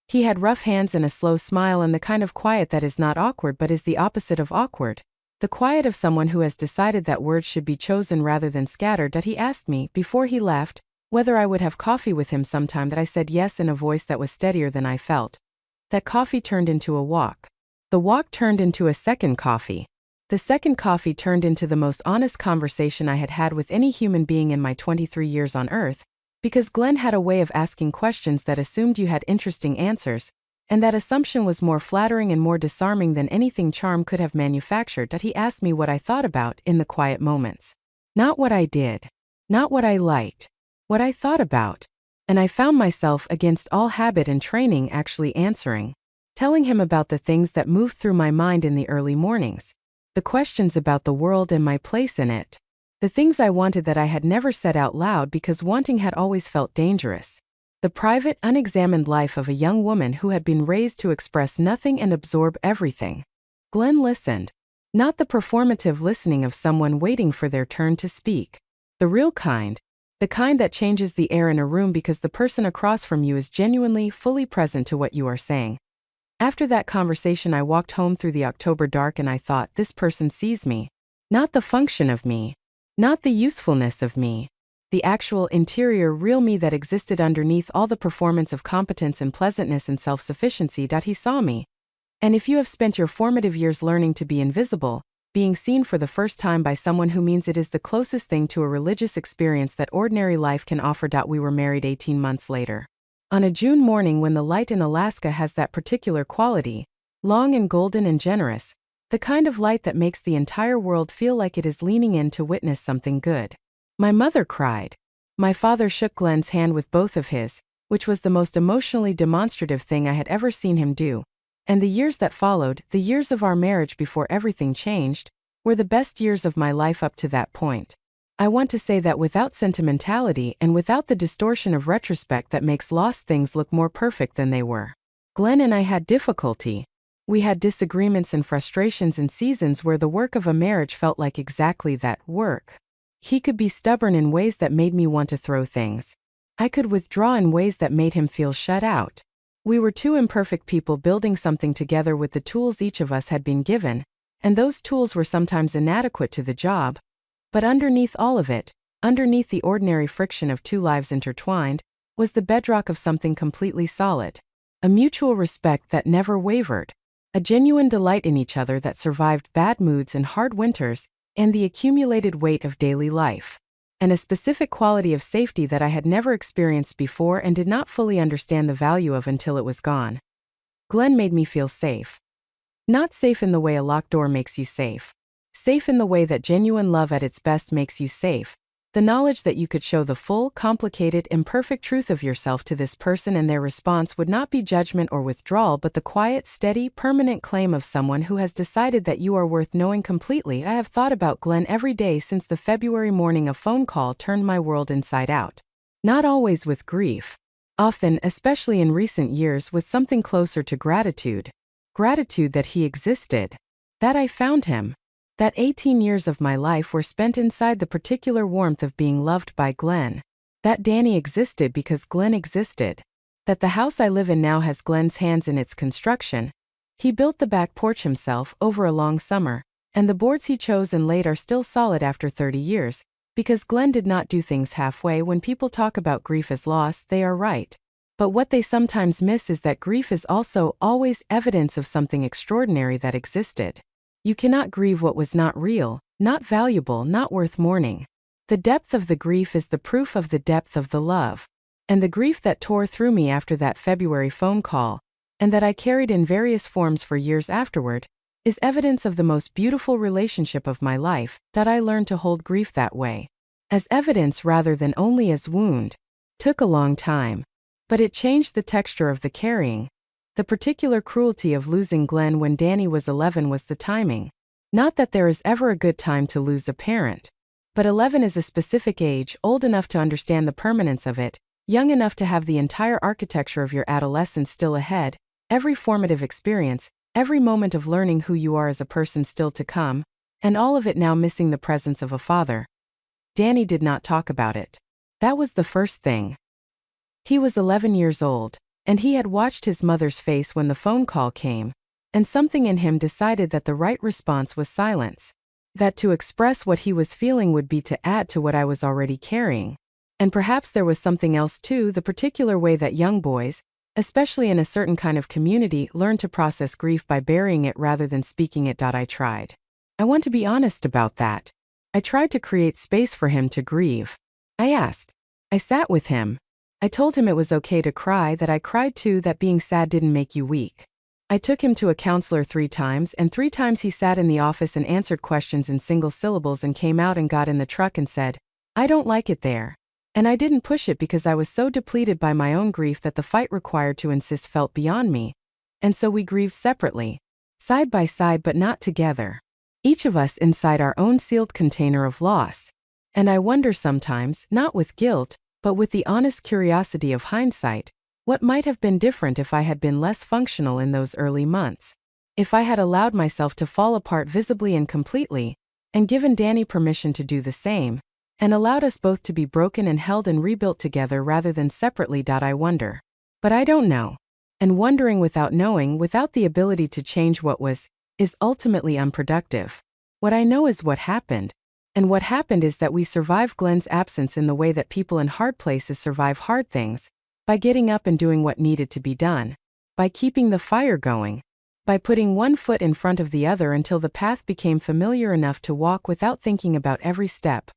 He had rough hands and a slow smile and the kind of quiet that is not awkward but is the opposite of awkward. The quiet of someone who has decided that words should be chosen rather than scattered. He asked me, before he left, whether I would have coffee with him sometime. I said yes in a voice that was steadier than I felt. That coffee turned into a walk. The walk turned into a second coffee. The second coffee turned into the most honest conversation I had had with any human being in my 23 years on Earth, because Glenn had a way of asking questions that assumed you had interesting answers, and that assumption was more flattering and more disarming than anything charm could have manufactured. He asked me what I thought about in the quiet moments. Not what I did. Not what I liked. What I thought about. And I found myself, against all habit and training, actually answering. Telling him about the things that moved through my mind in the early mornings. The questions about the world and my place in it. The things I wanted that I had never said out loud because wanting had always felt dangerous. The private, unexamined life of a young woman who had been raised to express nothing and absorb everything. Glenn listened. Not the performative listening of someone waiting for their turn to speak. The real kind. The kind that changes the air in a room because the person across from you is genuinely, fully present to what you are saying. After that conversation, I walked home through the October dark and I thought, this person sees me. Not the function of me. Not the usefulness of me. The actual interior real me that existed underneath all the performance of competence and pleasantness and self-sufficiency. He saw me. And if you have spent your formative years learning to be invisible, being seen for the first time by someone who means it is the closest thing to a religious experience that ordinary life can offer. We were married 18 months later. On a June morning when the light in Alaska has that particular quality, long and golden and generous, the kind of light that makes the entire world feel like it is leaning in to witness something good. My mother cried. My father shook Glenn's hand with both of his, which was the most emotionally demonstrative thing I had ever seen him do. And the years that followed, the years of our marriage before everything changed, were the best years of my life up to that point. I want to say that without sentimentality and without the distortion of retrospect that makes lost things look more perfect than they were. Glenn and I had difficulty. We had disagreements and frustrations and seasons where the work of a marriage felt like exactly that, work. He could be stubborn in ways that made me want to throw things. I could withdraw in ways that made him feel shut out. We were two imperfect people building something together with the tools each of us had been given, and those tools were sometimes inadequate to the job. But underneath all of it, underneath the ordinary friction of two lives intertwined, was the bedrock of something completely solid. A mutual respect that never wavered. A genuine delight in each other that survived bad moods and hard winters, and the accumulated weight of daily life. And a specific quality of safety that I had never experienced before and did not fully understand the value of until it was gone. Glenn made me feel safe. Not safe in the way a locked door makes you safe. Safe in the way that genuine love at its best makes you safe. The knowledge that you could show the full, complicated, imperfect truth of yourself to this person and their response would not be judgment or withdrawal but the quiet, steady, permanent claim of someone who has decided that you are worth knowing completely. I have thought about Glenn every day since the February morning a phone call turned my world inside out. Not always with grief. Often, especially in recent years, with something closer to gratitude. Gratitude that he existed. That I found him. That 18 years of my life were spent inside the particular warmth of being loved by Glenn. That Danny existed because Glenn existed. That the house I live in now has Glenn's hands in its construction. He built the back porch himself over a long summer, and the boards he chose and laid are still solid after 30 years, because Glenn did not do things halfway. When people talk about grief as loss, they are right. But what they sometimes miss is that grief is also always evidence of something extraordinary that existed. You cannot grieve what was not real, not valuable, not worth mourning. The depth of the grief is the proof of the depth of the love. And the grief that tore through me after that February phone call, and that I carried in various forms for years afterward, is evidence of the most beautiful relationship of my life, that I learned to hold grief that way. As evidence rather than only as wound. Took a long time. But it changed the texture of the carrying. The particular cruelty of losing Glenn when Danny was 11 was the timing. Not that there is ever a good time to lose a parent. But 11 is a specific age, old enough to understand the permanence of it, young enough to have the entire architecture of your adolescence still ahead, every formative experience, every moment of learning who you are as a person still to come, and all of it now missing the presence of a father. Danny did not talk about it. That was the first thing. He was 11 years old, and he had watched his mother's face when the phone call came, and something in him decided that the right response was silence. That to express what he was feeling would be to add to what I was already carrying. And perhaps there was something else too, the particular way that young boys, especially in a certain kind of community, learn to process grief by burying it rather than speaking it. I tried. I want to be honest about that. I tried to create space for him to grieve. I asked. I sat with him. I told him it was okay to cry, that I cried too, that being sad didn't make you weak. I took him to a counselor 3 times, and 3 times he sat in the office and answered questions in single syllables and came out and got in the truck and said, "I don't like it there." And I didn't push it because I was so depleted by my own grief that the fight required to insist felt beyond me. And so we grieved separately. Side by side but not together. Each of us inside our own sealed container of loss. And I wonder sometimes, not with guilt, but with the honest curiosity of hindsight, what might have been different if I had been less functional in those early months. If I had allowed myself to fall apart visibly and completely, and given Danny permission to do the same, and allowed us both to be broken and held and rebuilt together rather than separately. I wonder. But I don't know. And wondering without knowing, without the ability to change what was, is ultimately unproductive. What I know is what happened. And what happened is that we survived Glenn's absence in the way that people in hard places survive hard things, by getting up and doing what needed to be done, by keeping the fire going, by putting one foot in front of the other until the path became familiar enough to walk without thinking about every step.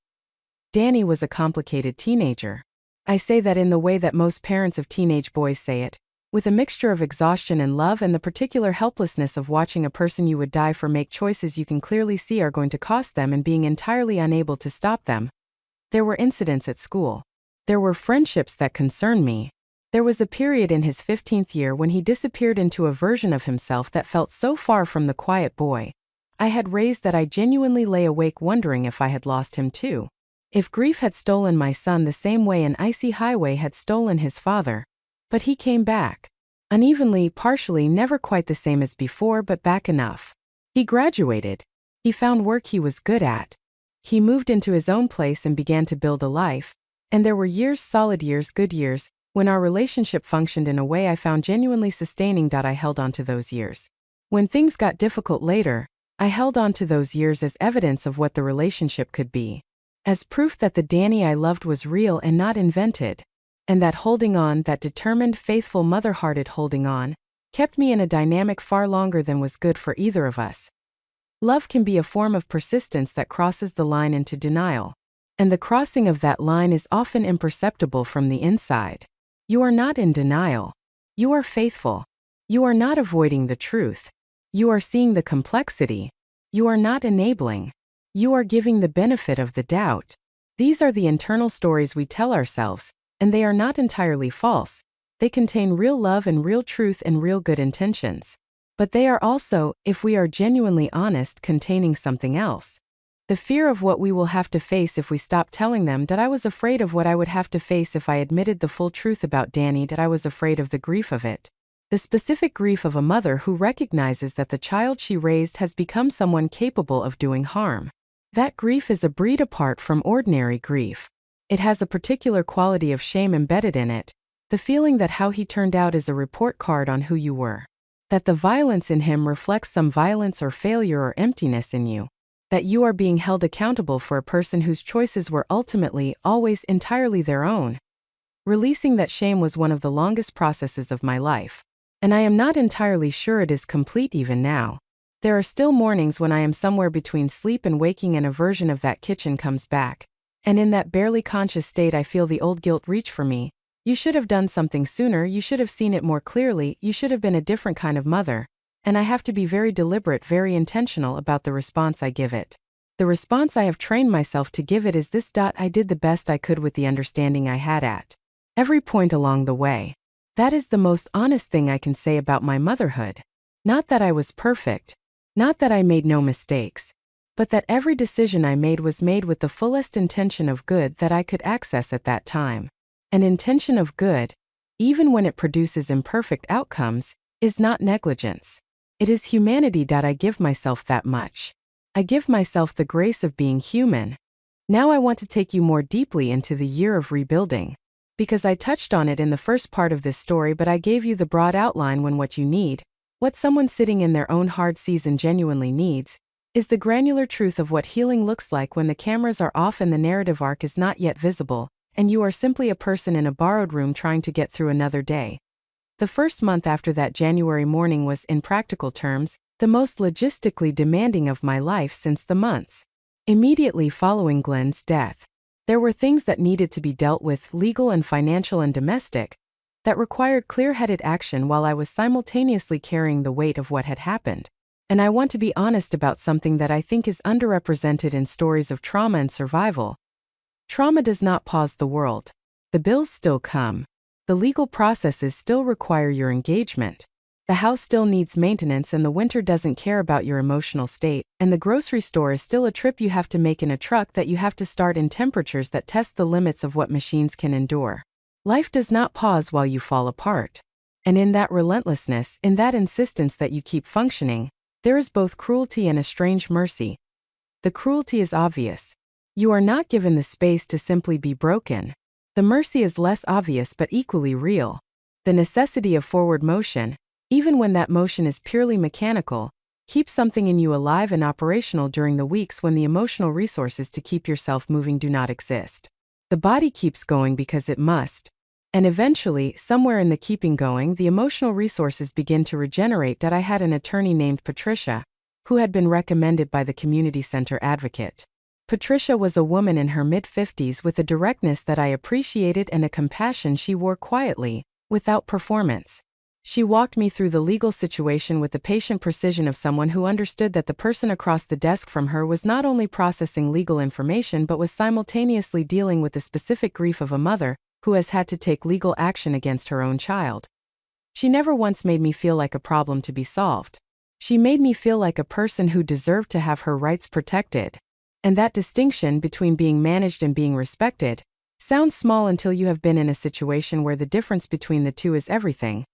Danny was a complicated teenager. I say that in the way that most parents of teenage boys say it, with a mixture of exhaustion and love and the particular helplessness of watching a person you would die for make choices you can clearly see are going to cost them and being entirely unable to stop them. There were incidents at school. There were friendships that concerned me. There was a period in his 15th year when he disappeared into a version of himself that felt so far from the quiet boy I had raised that I genuinely lay awake wondering if I had lost him too. If grief had stolen my son the same way an icy highway had stolen his father. But he came back. Unevenly, partially, never quite the same as before, but back enough. He graduated. He found work he was good at. He moved into his own place and began to build a life. And there were years, solid years, good years, when our relationship functioned in a way I found genuinely sustaining. I held on to those years. When things got difficult later, I held on to those years as evidence of what the relationship could be. As proof that the Danny I loved was real and not invented. And that holding on, that determined, faithful, mother-hearted holding on, kept me in a dynamic far longer than was good for either of us. Love can be a form of persistence that crosses the line into denial. And the crossing of that line is often imperceptible from the inside. You are not in denial. You are faithful. You are not avoiding the truth. You are seeing the complexity. You are not enabling. You are giving the benefit of the doubt. These are the internal stories we tell ourselves, and they are not entirely false. They contain real love and real truth and real good intentions. But they are also, if we are genuinely honest, containing something else. The fear of what we will have to face if we stop telling them. That I was afraid of what I would have to face if I admitted the full truth about Danny. That I was afraid of the grief of it. The specific grief of a mother who recognizes that the child she raised has become someone capable of doing harm. That grief is a breed apart from ordinary grief. It has a particular quality of shame embedded in it, the feeling that how he turned out is a report card on who you were. That the violence in him reflects some violence or failure or emptiness in you. That you are being held accountable for a person whose choices were ultimately, always entirely their own. Releasing that shame was one of the longest processes of my life. And I am not entirely sure it is complete even now. There are still mornings when I am somewhere between sleep and waking and a version of that kitchen comes back. And in that barely conscious state I feel the old guilt reach for me. You should have done something sooner, you should have seen it more clearly, you should have been a different kind of mother. And I have to be very deliberate, very intentional about the response I give it. The response I have trained myself to give it is this: I did the best I could with the understanding I had at every point along the way. That is the most honest thing I can say about my motherhood. Not that I was perfect. Not that I made no mistakes. But that every decision I made was made with the fullest intention of good that I could access at that time. An intention of good, even when it produces imperfect outcomes, is not negligence. It is humanity. I give myself that much. I give myself the grace of being human. Now I want to take you more deeply into the year of rebuilding. Because I touched on it in the first part of this story, but I gave you the broad outline when what you need, what someone sitting in their own hard season genuinely needs, is the granular truth of what healing looks like when the cameras are off and the narrative arc is not yet visible, and you are simply a person in a borrowed room trying to get through another day. The first month after that January morning was, in practical terms, the most logistically demanding of my life since the months immediately following Glenn's death. There were things that needed to be dealt with, legal and financial and domestic, that required clear-headed action while I was simultaneously carrying the weight of what had happened. And I want to be honest about something that I think is underrepresented in stories of trauma and survival. Trauma does not pause the world. The bills still come. The legal processes still require your engagement. The house still needs maintenance and the winter doesn't care about your emotional state, and the grocery store is still a trip you have to make in a truck that you have to start in temperatures that test the limits of what machines can endure. Life does not pause while you fall apart. And in that relentlessness, in that insistence that you keep functioning, there is both cruelty and a strange mercy. The cruelty is obvious. You are not given the space to simply be broken. The mercy is less obvious but equally real. The necessity of forward motion, even when that motion is purely mechanical, keeps something in you alive and operational during the weeks when the emotional resources to keep yourself moving do not exist. The body keeps going because it must. And eventually, somewhere in the keeping going, the emotional resources begin to regenerate. I had an attorney named Patricia, who had been recommended by the community center advocate. Patricia was a woman in her mid-50s with a directness that I appreciated and a compassion she wore quietly, without performance. She walked me through the legal situation with the patient precision of someone who understood that the person across the desk from her was not only processing legal information but was simultaneously dealing with the specific grief of a mother who has had to take legal action against her own child. She never once made me feel like a problem to be solved. She made me feel like a person who deserved to have her rights protected. And that distinction between being managed and being respected sounds small until you have been in a situation where the difference between the two is everything.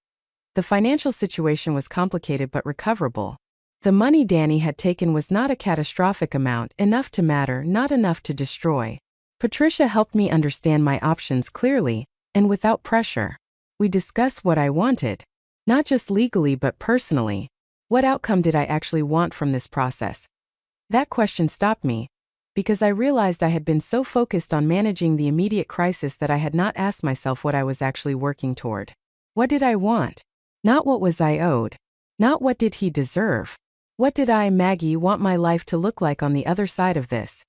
The financial situation was complicated but recoverable. The money Danny had taken was not a catastrophic amount, enough to matter, not enough to destroy. Patricia helped me understand my options clearly, and without pressure. We discussed what I wanted, not just legally but personally. What outcome did I actually want from this process? That question stopped me, because I realized I had been so focused on managing the immediate crisis that I had not asked myself what I was actually working toward. What did I want? Not what was I owed. Not what did he deserve. What did I, Maggie, want my life to look like on the other side of this?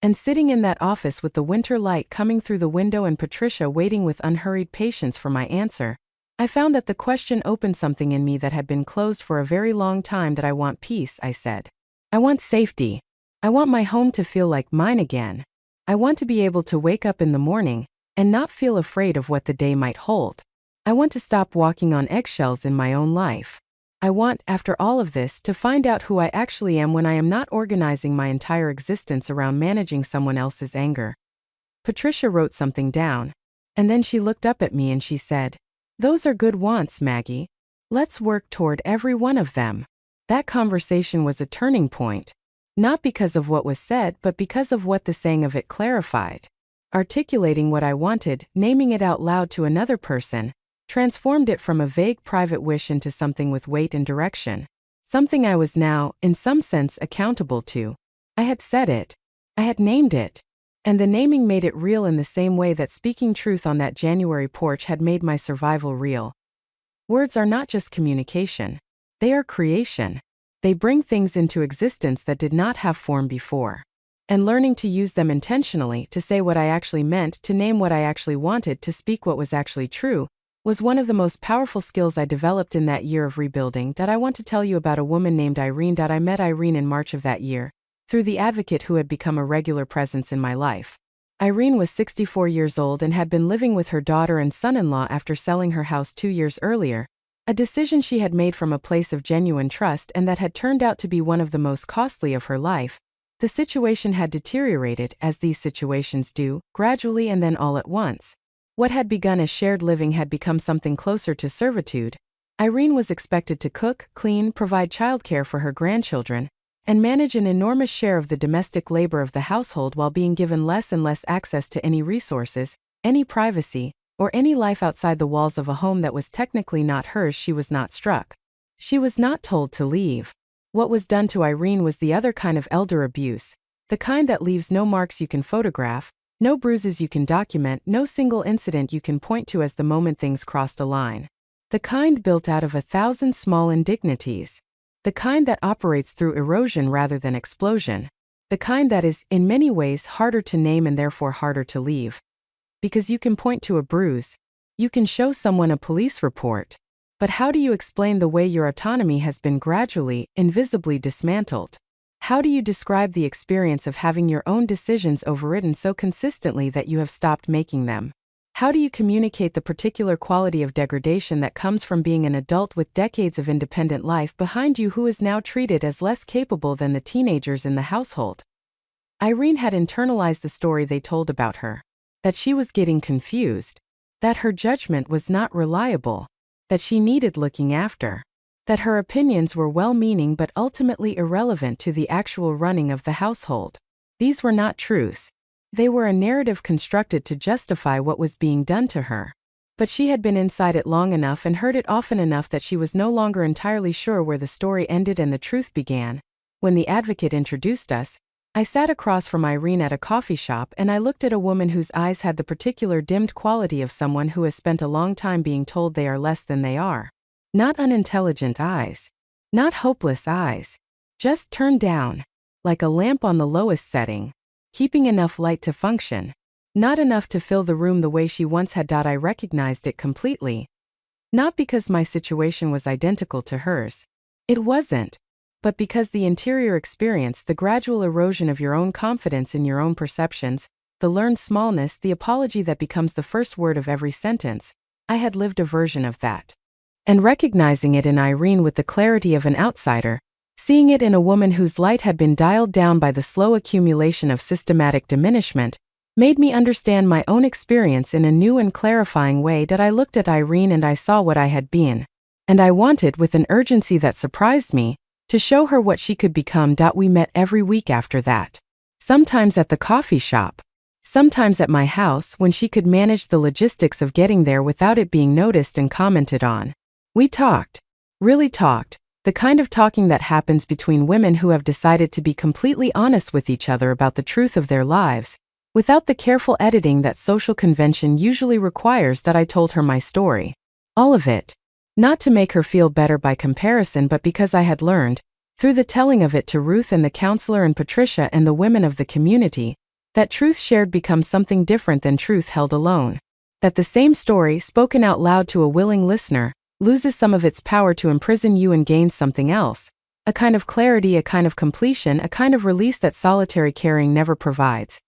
And sitting in that office with the winter light coming through the window and Patricia waiting with unhurried patience for my answer, I found that the question opened something in me that had been closed for a very long time. Did I want peace? I said. I want safety. I want my home to feel like mine again. I want to be able to wake up in the morning and not feel afraid of what the day might hold. I want to stop walking on eggshells in my own life. I want, after all of this, to find out who I actually am when I am not organizing my entire existence around managing someone else's anger. Patricia wrote something down, and then she looked up at me and she said, "Those are good wants, Maggie. Let's work toward every one of them." That conversation was a turning point. Not because of what was said, but because of what the saying of it clarified. articulating what I wanted, naming it out loud to another person, transformed it from a vague private wish into something with weight and direction. Something I was now, in some sense, accountable to. I had said it. I had named it. And the naming made it real in the same way that speaking truth on that January porch had made my survival real. Words are not just communication. They are creation. They bring things into existence that did not have form before. And learning to use them intentionally, to say what I actually meant, to name what I actually wanted, to speak what was actually true, was one of the most powerful skills I developed in that year of rebuilding. I want to tell you about a woman named Irene. I met Irene in March of that year, through the advocate who had become a regular presence in my life. Irene was 64 years old and had been living with her daughter and son-in-law after selling her house 2 years earlier, a decision she had made from a place of genuine trust and that had turned out to be one of the most costly of her life. The situation had deteriorated, as these situations do, gradually and then all at once. What had begun as shared living had become something closer to servitude. Irene was expected to cook, clean, provide childcare for her grandchildren, and manage an enormous share of the domestic labor of the household while being given less and less access to any resources, any privacy, or any life outside the walls of a home that was technically not hers. She was not struck. She was not told to leave. What was done to Irene was the other kind of elder abuse, the kind that leaves no marks you can photograph, no bruises you can document, no single incident you can point to as the moment things crossed a line. The kind built out of 1,000 small indignities. The kind that operates through erosion rather than explosion. The kind that is, in many ways, harder to name and therefore harder to leave. Because you can point to a bruise. You can show someone a police report. But how do you explain the way your autonomy has been gradually, invisibly dismantled? How do you describe the experience of having your own decisions overridden so consistently that you have stopped making them? How do you communicate the particular quality of degradation that comes from being an adult with decades of independent life behind you who is now treated as less capable than the teenagers in the household? Irene had internalized the story they told about her. That she was getting confused. That her judgment was not reliable. That she needed looking after. That her opinions were well-meaning but ultimately irrelevant to the actual running of the household. These were not truths. They were a narrative constructed to justify what was being done to her. But she had been inside it long enough and heard it often enough that she was no longer entirely sure where the story ended and the truth began. When the advocate introduced us, I sat across from Irene at a coffee shop and I looked at a woman whose eyes had the particular dimmed quality of someone who has spent a long time being told they are less than they are. Not unintelligent eyes. Not hopeless eyes. Just turned down. Like a lamp on the lowest setting. Keeping enough light to function. Not enough to fill the room the way she once had. I recognized it completely. Not because my situation was identical to hers. It wasn't. But because the interior experience, the gradual erosion of your own confidence in your own perceptions, the learned smallness, the apology that becomes the first word of every sentence, I had lived a version of that. And recognizing it in Irene with the clarity of an outsider, seeing it in a woman whose light had been dialed down by the slow accumulation of systematic diminishment, made me understand my own experience in a new and clarifying way. That I looked at Irene and I saw what I had been. And I wanted, with an urgency that surprised me, to show her what she could become. We met every week after that. Sometimes at the coffee shop. Sometimes at my house when she could manage the logistics of getting there without it being noticed and commented on. We talked. Really talked. The kind of talking that happens between women who have decided to be completely honest with each other about the truth of their lives, without the careful editing that social convention usually requires. I told her my story. All of it. Not to make her feel better by comparison, but because I had learned, through the telling of it to Ruth and the counselor and Patricia and the women of the community, that truth shared becomes something different than truth held alone. That the same story, spoken out loud to a willing listener, loses some of its power to imprison you and gains something else. A kind of clarity, a kind of completion, a kind of release that solitary carrying never provides.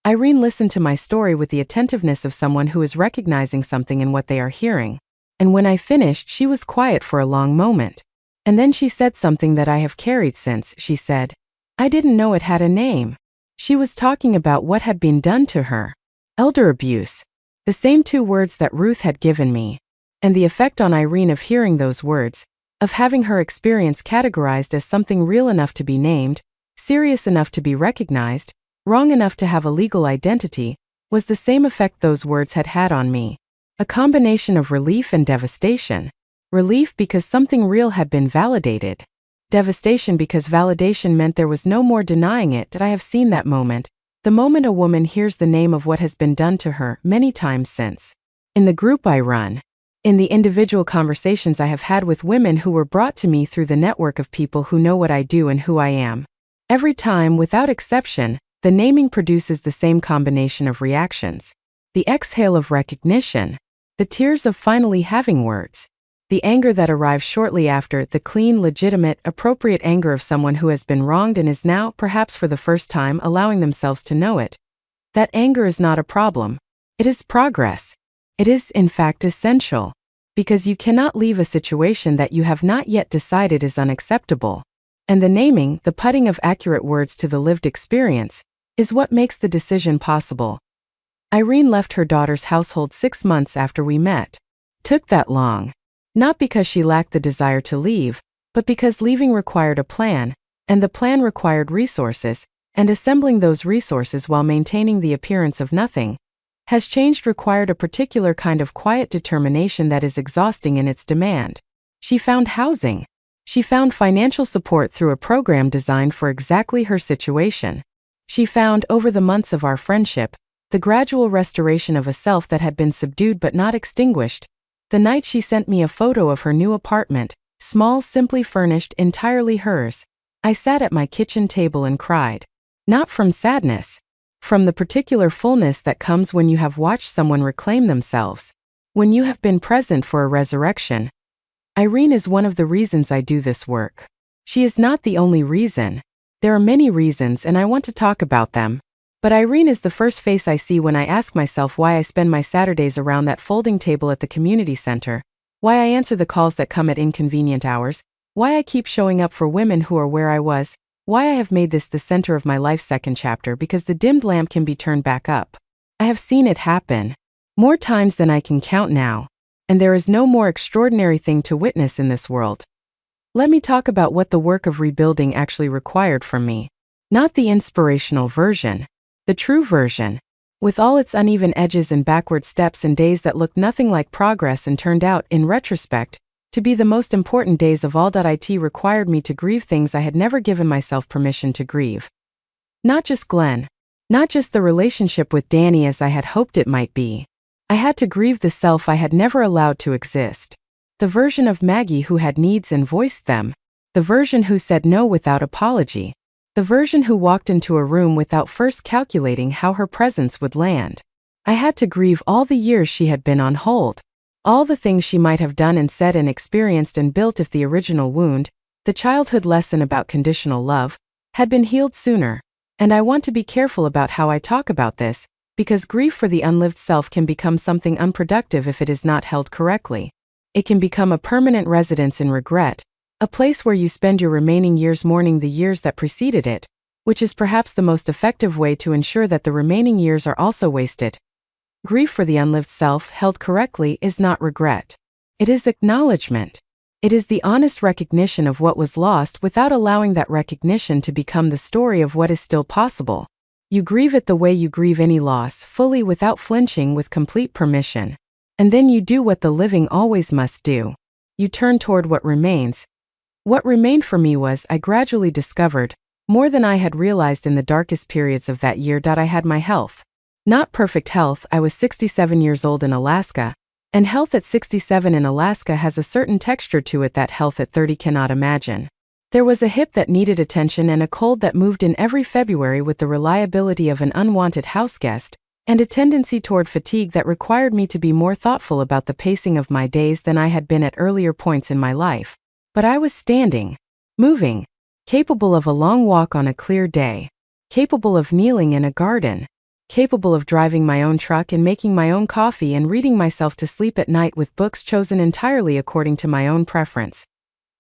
Irene listened to my story with the attentiveness of someone who is recognizing something in what they are hearing. And when I finished, she was quiet for a long moment. And then she said something that I have carried since. She said, "I didn't know it had a name." She was talking about what had been done to her. Elder abuse. The same 2 words that Ruth had given me. And the effect on Irene of hearing those words, of having her experience categorized as something real enough to be named, serious enough to be recognized, wrong enough to have a legal identity, was the same effect those words had had on me. A combination of relief and devastation. Relief because something real had been validated. Devastation because validation meant there was no more denying it. That I have seen that moment, the moment a woman hears the name of what has been done to her many times since. In the group I run. In the individual conversations I have had with women who were brought to me through the network of people who know what I do and who I am. Every time, without exception, the naming produces the same combination of reactions. The exhale of recognition. The tears of finally having words. The anger that arrives shortly after, the clean, legitimate, appropriate anger of someone who has been wronged and is now, perhaps for the first time, allowing themselves to know it. That anger is not a problem. It is progress. It is, in fact, essential. Because you cannot leave a situation that you have not yet decided is unacceptable. And the naming, the putting of accurate words to the lived experience, is what makes the decision possible. Irene left her daughter's household 6 months after we met. Took that long. Not because she lacked the desire to leave, but because leaving required a plan, and the plan required resources, and assembling those resources while maintaining the appearance of nothing has changed required a particular kind of quiet determination that is exhausting in its demand. She found housing. She found financial support through a program designed for exactly her situation. She found, over the months of our friendship, the gradual restoration of a self that had been subdued but not extinguished. The night she sent me a photo of her new apartment, small, simply furnished, entirely hers, I sat at my kitchen table and cried. Not from sadness. From the particular fullness that comes when you have watched someone reclaim themselves. When you have been present for a resurrection. Irene is one of the reasons I do this work. She is not the only reason. There are many reasons and I want to talk about them. But Irene is the first face I see when I ask myself why I spend my Saturdays around that folding table at the community center, why I answer the calls that come at inconvenient hours, why I keep showing up for women who are where I was, why I have made this the center of my life's second chapter because the dimmed lamp can be turned back up. I have seen it happen. More times than I can count now. And there is no more extraordinary thing to witness in this world. Let me talk about what the work of rebuilding actually required from me. Not the inspirational version. The true version, with all its uneven edges and backward steps and days that looked nothing like progress and turned out, in retrospect, to be the most important days of all. It required me to grieve things I had never given myself permission to grieve. Not just Glenn. Not just the relationship with Danny as I had hoped it might be. I had to grieve the self I had never allowed to exist. The version of Maggie who had needs and voiced them. The version who said no without apology. The version who walked into a room without first calculating how her presence would land. I had to grieve all the years she had been on hold. All the things she might have done and said and experienced and built if the original wound, the childhood lesson about conditional love, had been healed sooner. And I want to be careful about how I talk about this, because grief for the unlived self can become something unproductive if it is not held correctly. It can become a permanent residence in regret, a place where you spend your remaining years mourning the years that preceded it, which is perhaps the most effective way to ensure that the remaining years are also wasted. Grief for the unlived self, held correctly, is not regret. It is acknowledgement. It is the honest recognition of what was lost without allowing that recognition to become the story of what is still possible. You grieve it the way you grieve any loss, fully without flinching, with complete permission. And then you do what the living always must do. You turn toward what remains. What remained for me was, I gradually discovered, more than I had realized in the darkest periods of that year. I had my health. Not perfect health. I was 67 years old in Alaska, and health at 67 in Alaska has a certain texture to it that health at 30 cannot imagine. There was a hip that needed attention and a cold that moved in every February with the reliability of an unwanted houseguest, and a tendency toward fatigue that required me to be more thoughtful about the pacing of my days than I had been at earlier points in my life. But I was standing, moving, capable of a long walk on a clear day, capable of kneeling in a garden, capable of driving my own truck and making my own coffee and reading myself to sleep at night with books chosen entirely according to my own preference.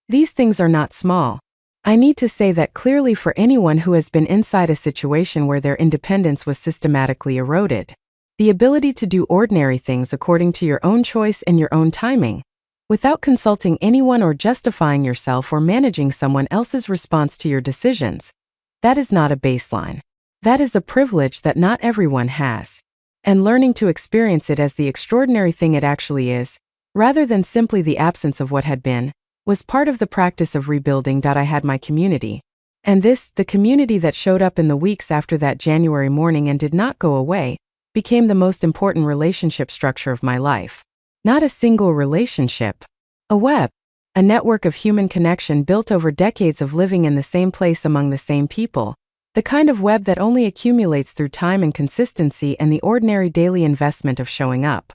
These things are not small. I need to say that clearly for anyone who has been inside a situation where their independence was systematically eroded. The ability to do ordinary things according to your own choice and your own timing, without consulting anyone or justifying yourself or managing someone else's response to your decisions. That is not a baseline. That is a privilege that not everyone has. and learning to experience it as the extraordinary thing it actually is, rather than simply the absence of what had been, was part of the practice of rebuilding. I had my community. And this, the community that showed up in the weeks after that January morning and did not go away, became the most important relationship structure of my life. Not a single relationship. A web. A network of human connection built over decades of living in the same place among the same people. The kind of web that only accumulates through time and consistency and the ordinary daily investment of showing up.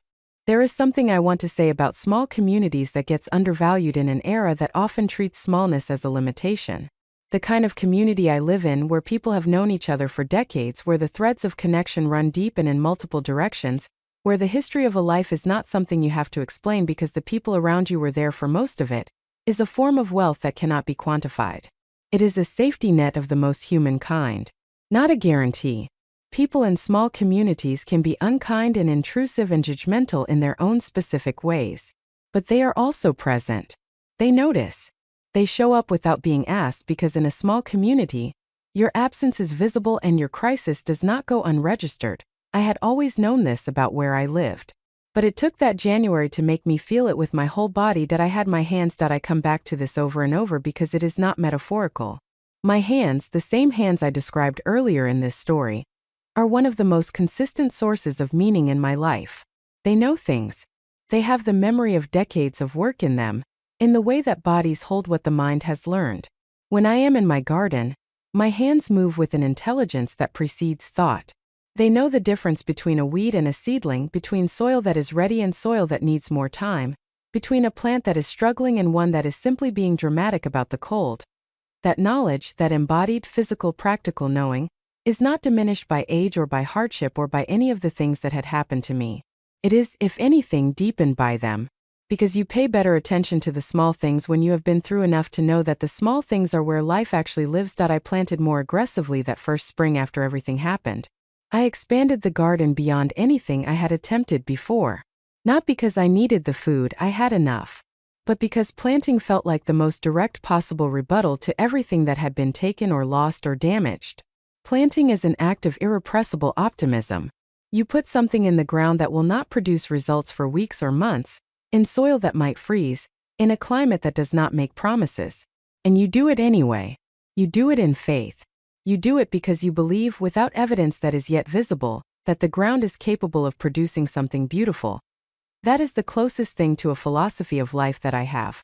There is something I want to say about small communities that gets undervalued in an era that often treats smallness as a limitation. The kind of community I live in where people have known each other for decades, where the threads of connection run deep and in multiple directions, where the history of a life is not something you have to explain because the people around you were there for most of it, is a form of wealth that cannot be quantified. It is a safety net of the most human kind. Not a guarantee. People in small communities can be unkind and intrusive and judgmental in their own specific ways. But they are also present. They notice. They show up without being asked because in a small community, your absence is visible and your crisis does not go unregistered. I had always known this about where I lived. But it took that January to make me feel it with my whole body that I had my hands. I come back to this over and over because it is not metaphorical. My hands, the same hands I described earlier in this story, are one of the most consistent sources of meaning in my life. They know things. They have the memory of decades of work in them, in the way that bodies hold what the mind has learned. When I am in my garden, my hands move with an intelligence that precedes thought. They know the difference between a weed and a seedling, between soil that is ready and soil that needs more time, between a plant that is struggling and one that is simply being dramatic about the cold. That knowledge, that embodied physical practical knowing, is not diminished by age or by hardship or by any of the things that had happened to me. It is, if anything, deepened by them, because you pay better attention to the small things when you have been through enough to know that the small things are where life actually lives. I planted more aggressively that first spring after everything happened. I expanded the garden beyond anything I had attempted before. Not because I needed the food, I had enough. But because planting felt like the most direct possible rebuttal to everything that had been taken or lost or damaged. Planting is an act of irrepressible optimism. You put something in the ground that will not produce results for weeks or months, in soil that might freeze, in a climate that does not make promises. And you do it anyway. You do it in faith. You do it because you believe, without evidence that is yet visible, that the ground is capable of producing something beautiful. That is the closest thing to a philosophy of life that I have.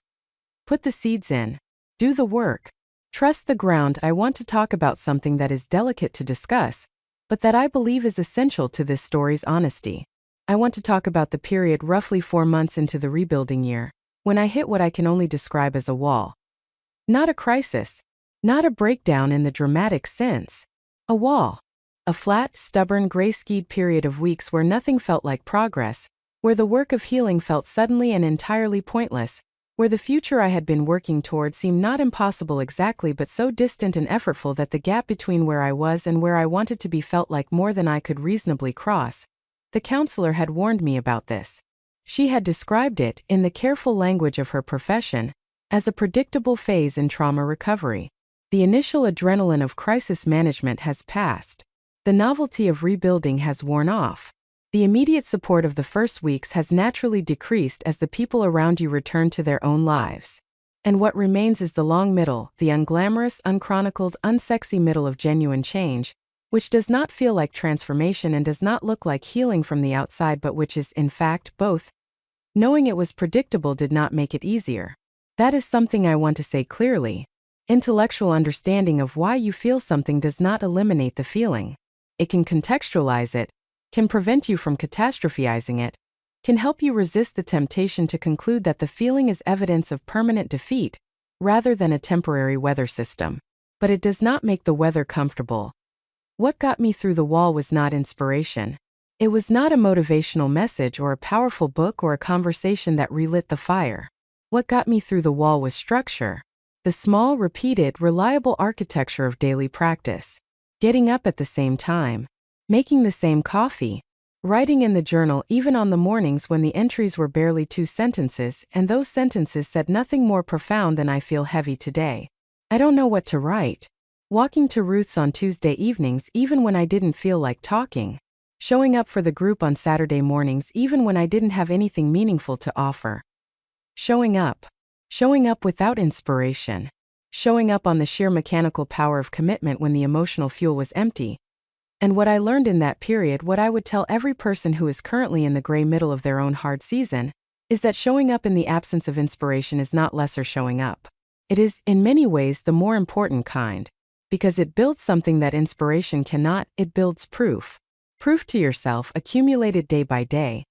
Put the seeds in. Do the work. Trust the ground. I want to talk about something that is delicate to discuss, but that I believe is essential to this story's honesty. I want to talk about the period roughly 4 months into the rebuilding year, when I hit what I can only describe as a wall. Not a crisis. Not a breakdown in the dramatic sense. A wall. A flat, stubborn, gray-skied period of weeks where nothing felt like progress, where the work of healing felt suddenly and entirely pointless, where the future I had been working toward seemed not impossible exactly but so distant and effortful that the gap between where I was and where I wanted to be felt like more than I could reasonably cross. The counselor had warned me about this. She had described it, in the careful language of her profession, as a predictable phase in trauma recovery. The initial adrenaline of crisis management has passed. The novelty of rebuilding has worn off. The immediate support of the first weeks has naturally decreased as the people around you return to their own lives. And what remains is the long middle, the unglamorous, unchronicled, unsexy middle of genuine change, which does not feel like transformation and does not look like healing from the outside but which is, in fact, both. Knowing it was predictable did not make it easier. That is something I want to say clearly. Intellectual understanding of why you feel something does not eliminate the feeling. It can contextualize it, can prevent you from catastrophizing it, can help you resist the temptation to conclude that the feeling is evidence of permanent defeat, rather than a temporary weather system. But it does not make the weather comfortable. What got me through the wall was not inspiration. It was not a motivational message or a powerful book or a conversation that relit the fire. What got me through the wall was structure. The small, repeated, reliable architecture of daily practice. Getting up at the same time. Making the same coffee. Writing in the journal even on the mornings when the entries were barely 2 sentences, and those sentences said nothing more profound than "I feel heavy today. I don't know what to write." Walking to Ruth's on Tuesday evenings even when I didn't feel like talking. Showing up for the group on Saturday mornings even when I didn't have anything meaningful to offer. Showing up. Showing up without inspiration. Showing up on the sheer mechanical power of commitment when the emotional fuel was empty. And what I learned in that period, what I would tell every person who is currently in the gray middle of their own hard season, is that showing up in the absence of inspiration is not lesser showing up. It is, in many ways, the more important kind. Because it builds something that inspiration cannot, it builds proof. Proof to yourself, accumulated day by day,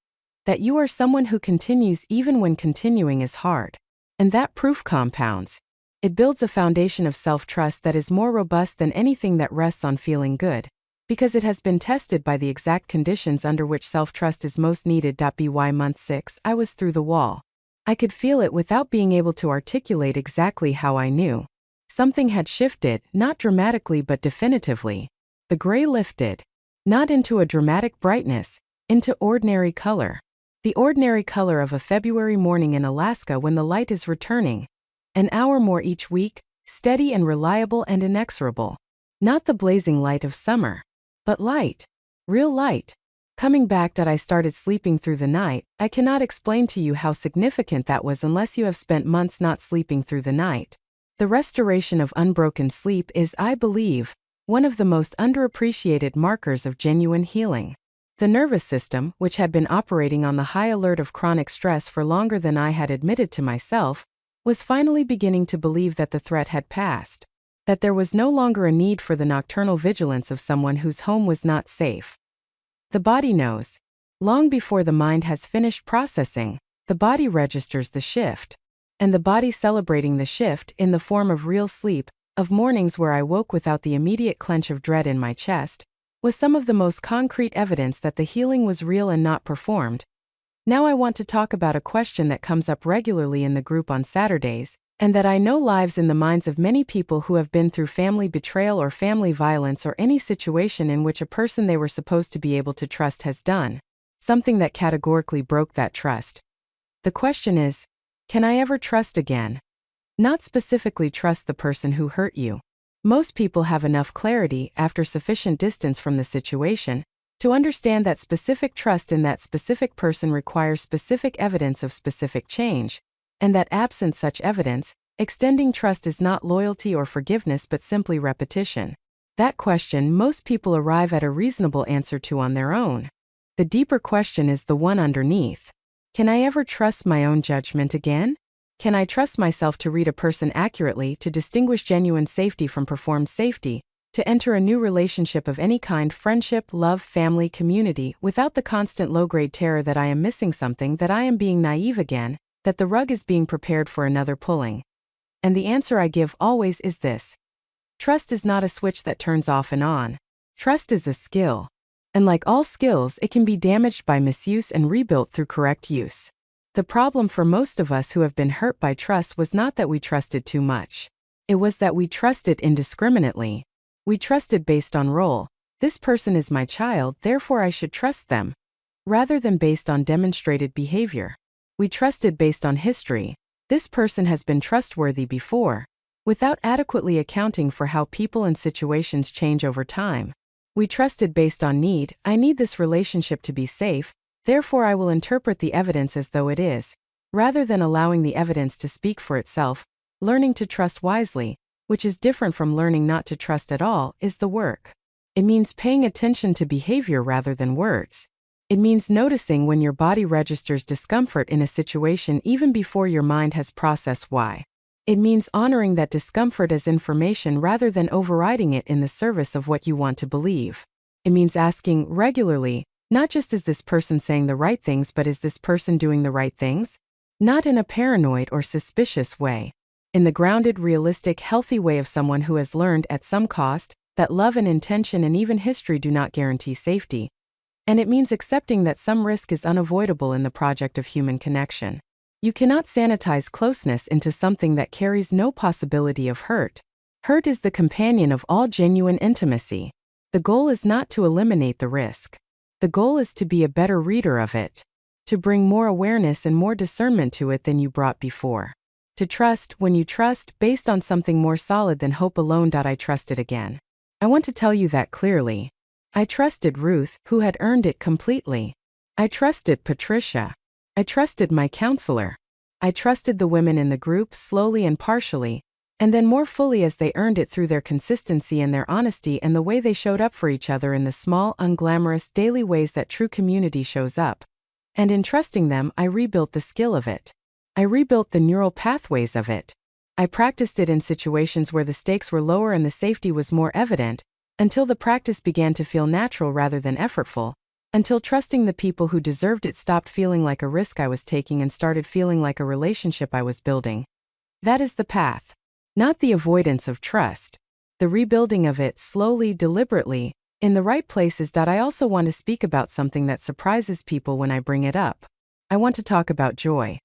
that you are someone who continues even when continuing is hard. And that proof compounds. It builds a foundation of self-trust that is more robust than anything that rests on feeling good, because it has been tested by the exact conditions under which self-trust is most needed. By month 6, I was through the wall. I could feel it without being able to articulate exactly how I knew. Something had shifted, not dramatically but definitively. The gray lifted. Not into a dramatic brightness, into ordinary color. The ordinary color of a February morning in Alaska when the light is returning. An hour more each week, steady and reliable and inexorable. Not the blazing light of summer. But light. Real light. Coming back. I started sleeping through the night. I cannot explain to you how significant that was unless you have spent months not sleeping through the night. The restoration of unbroken sleep is, I believe, one of the most underappreciated markers of genuine healing. The nervous system, which had been operating on the high alert of chronic stress for longer than I had admitted to myself, was finally beginning to believe that the threat had passed. That there was no longer a need for the nocturnal vigilance of someone whose home was not safe. The body knows. Long before the mind has finished processing, the body registers the shift. And the body celebrating the shift in the form of real sleep, of mornings where I woke without the immediate clench of dread in my chest, was some of the most concrete evidence that the healing was real and not performed. Now I want to talk about a question that comes up regularly in the group on Saturdays, and that I know lives in the minds of many people who have been through family betrayal or family violence or any situation in which a person they were supposed to be able to trust has done something that categorically broke that trust. The question is, can I ever trust again? Not specifically trust the person who hurt you. Most people have enough clarity after sufficient distance from the situation to understand that specific trust in that specific person requires specific evidence of specific change, and that absent such evidence, extending trust is not loyalty or forgiveness but simply repetition. That question most people arrive at a reasonable answer to on their own. The deeper question is the one underneath. Can I ever trust my own judgment again? Can I trust myself to read a person accurately, to distinguish genuine safety from performed safety, to enter a new relationship of any kind, friendship, love, family, community, without the constant low-grade terror that I am missing something, that I am being naive again, that the rug is being prepared for another pulling? And the answer I give always is this. Trust is not a switch that turns off and on. Trust is a skill. And like all skills, it can be damaged by misuse and rebuilt through correct use. The problem for most of us who have been hurt by trust was not that we trusted too much. It was that we trusted indiscriminately. We trusted based on role. This person is my child, therefore I should trust them. Rather than based on demonstrated behavior. We trusted based on history. This person has been trustworthy before. Without adequately accounting for how people and situations change over time. We trusted based on need. I need this relationship to be safe, therefore I will interpret the evidence as though it is. Rather than allowing the evidence to speak for itself, learning to trust wisely, which is different from learning not to trust at all, is the work. It means paying attention to behavior rather than words. It means noticing when your body registers discomfort in a situation even before your mind has processed why. It means honoring that discomfort as information rather than overriding it in the service of what you want to believe. It means asking regularly, not just is this person saying the right things but is this person doing the right things? Not in a paranoid or suspicious way. In the grounded, realistic, healthy way of someone who has learned at some cost that love and intention and even history do not guarantee safety. And it means accepting that some risk is unavoidable in the project of human connection. You cannot sanitize closeness into something that carries no possibility of hurt. Hurt is the companion of all genuine intimacy. The goal is not to eliminate the risk. The goal is to be a better reader of it. To bring more awareness and more discernment to it than you brought before. To trust when you trust based on something more solid than hope alone. I trust it again. I want to tell you that clearly. I trusted Ruth, who had earned it completely. I trusted Patricia. I trusted my counselor. I trusted the women in the group slowly and partially, and then more fully as they earned it through their consistency and their honesty and the way they showed up for each other in the small, unglamorous, daily ways that true community shows up. And in trusting them, I rebuilt the skill of it. I rebuilt the neural pathways of it. I practiced it in situations where the stakes were lower and the safety was more evident, until the practice began to feel natural rather than effortful, until trusting the people who deserved it stopped feeling like a risk I was taking and started feeling like a relationship I was building. That is the path. Not the avoidance of trust. The rebuilding of it slowly, deliberately, in the right places. I also want to speak about something that surprises people when I bring it up. I want to talk about joy.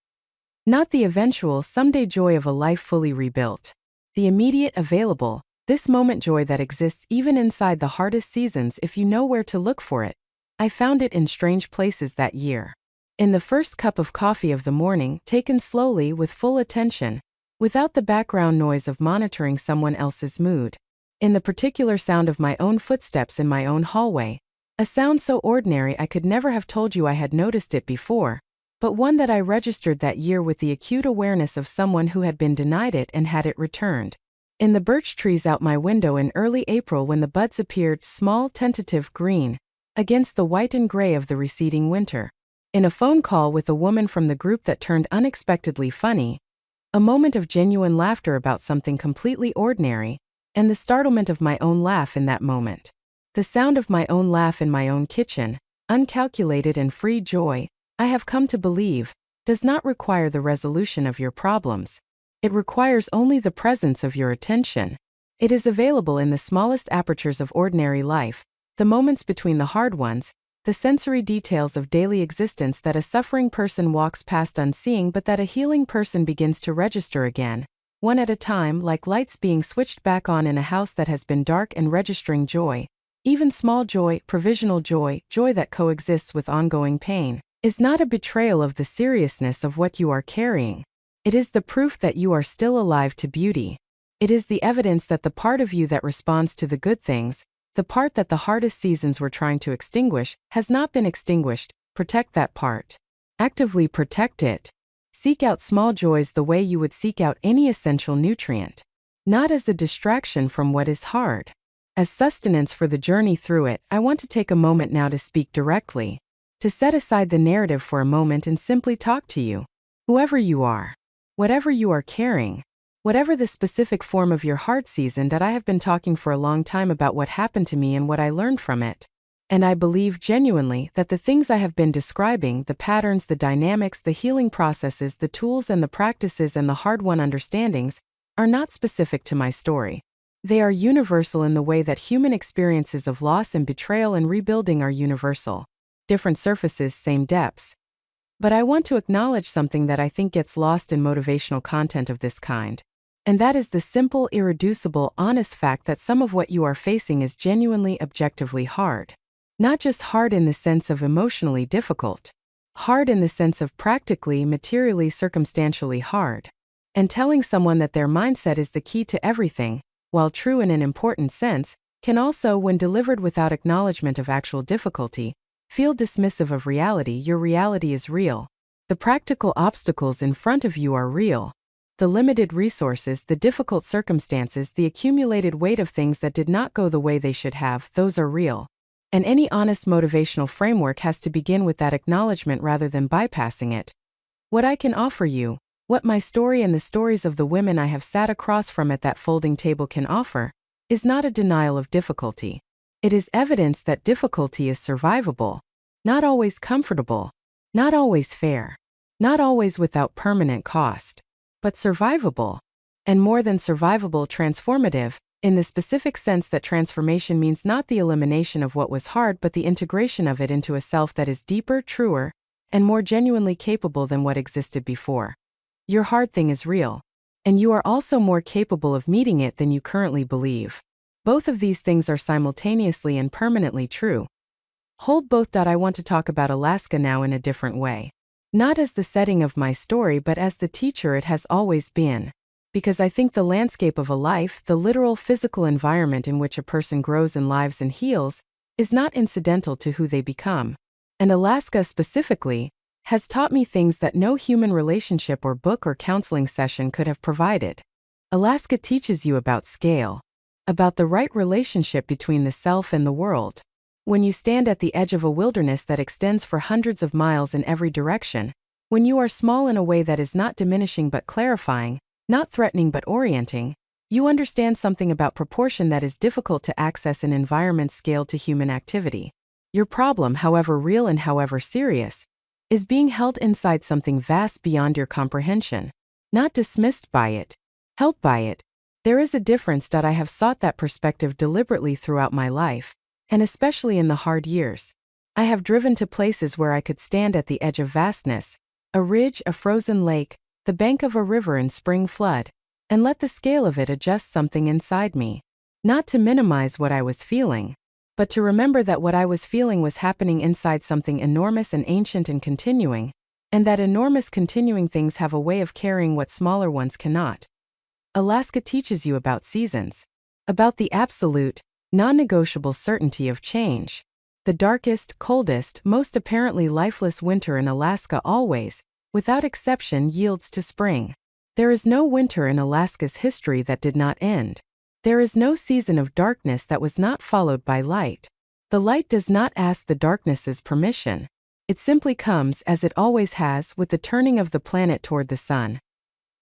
Not the eventual, someday joy of a life fully rebuilt. The immediate, available, this moment joy that exists even inside the hardest seasons if you know where to look for it. I found it in strange places that year. In the first cup of coffee of the morning, taken slowly with full attention, without the background noise of monitoring someone else's mood. In the particular sound of my own footsteps in my own hallway. A sound so ordinary I could never have told you I had noticed it before, but one that I registered that year with the acute awareness of someone who had been denied it and had it returned. In the birch trees out my window in early April when the buds appeared small, tentative green, against the white and gray of the receding winter. In a phone call with a woman from the group that turned unexpectedly funny. A moment of genuine laughter about something completely ordinary, and the startlement of my own laugh in that moment. The sound of my own laugh in my own kitchen, uncalculated and free joy, I have come to believe, does not require the resolution of your problems. It requires only the presence of your attention. It is available in the smallest apertures of ordinary life, the moments between the hard ones, the sensory details of daily existence that a suffering person walks past unseeing but that a healing person begins to register again, one at a time, like lights being switched back on in a house that has been dark, and registering joy. Even small joy, provisional joy, joy that coexists with ongoing pain, is not a betrayal of the seriousness of what you are carrying. It is the proof that you are still alive to beauty. It is the evidence that the part of you that responds to the good things, the part that the hardest seasons were trying to extinguish, has not been extinguished. Protect that part. Actively protect it. Seek out small joys the way you would seek out any essential nutrient. Not as a distraction from what is hard. As sustenance for the journey through it. I want to take a moment now to speak directly. To set aside the narrative for a moment and simply talk to you. Whoever you are. Whatever you are carrying. Whatever the specific form of your hard season. That I have been talking for a long time about what happened to me and what I learned from it. And I believe genuinely that the things I have been describing, the patterns, the dynamics, the healing processes, the tools and the practices and the hard-won understandings, are not specific to my story. They are universal in the way that human experiences of loss and betrayal and rebuilding are universal. Different surfaces, same depths. But I want to acknowledge something that I think gets lost in motivational content of this kind. And that is the simple, irreducible, honest fact that some of what you are facing is genuinely, objectively hard. Not just hard in the sense of emotionally difficult. Hard in the sense of practically, materially, circumstantially hard. And telling someone that their mindset is the key to everything, while true in an important sense, can also, when delivered without acknowledgement of actual difficulty, feel dismissive of reality. Your reality is real. The practical obstacles in front of you are real. The limited resources, the difficult circumstances, the accumulated weight of things that did not go the way they should have, those are real. And any honest motivational framework has to begin with that acknowledgement rather than bypassing it. What I can offer you, what my story and the stories of the women I have sat across from at that folding table can offer, is not a denial of difficulty. It is evidence that difficulty is survivable, not always comfortable, not always fair, not always without permanent cost, but survivable, and more than survivable, transformative, in the specific sense that transformation means not the elimination of what was hard but the integration of it into a self that is deeper, truer, and more genuinely capable than what existed before. Your hard thing is real, and you are also more capable of meeting it than you currently believe. Both of these things are simultaneously and permanently true. Hold both. I want to talk about Alaska now in a different way. Not as the setting of my story but as the teacher it has always been. Because I think the landscape of a life, the literal physical environment in which a person grows and lives and heals, is not incidental to who they become. And Alaska specifically has taught me things that no human relationship or book or counseling session could have provided. Alaska teaches you about scale, about the right relationship between the self and the world. When you stand at the edge of a wilderness that extends for hundreds of miles in every direction, when you are small in a way that is not diminishing but clarifying, not threatening but orienting, you understand something about proportion that is difficult to access in environments scaled to human activity. Your problem, however real and however serious, is being held inside something vast beyond your comprehension, not dismissed by it, held by it. There is a difference. I have sought that perspective deliberately throughout my life, and especially in the hard years. I have driven to places where I could stand at the edge of vastness, a ridge, a frozen lake, the bank of a river in spring flood, and let the scale of it adjust something inside me. Not to minimize what I was feeling, but to remember that what I was feeling was happening inside something enormous and ancient and continuing, and that enormous continuing things have a way of carrying what smaller ones cannot. Alaska teaches you about seasons, about the absolute, non-negotiable certainty of change. The darkest, coldest, most apparently lifeless winter in Alaska always, without exception, yields to spring. There is no winter in Alaska's history that did not end. There is no season of darkness that was not followed by light. The light does not ask the darkness's permission. It simply comes, as it always has, with the turning of the planet toward the sun.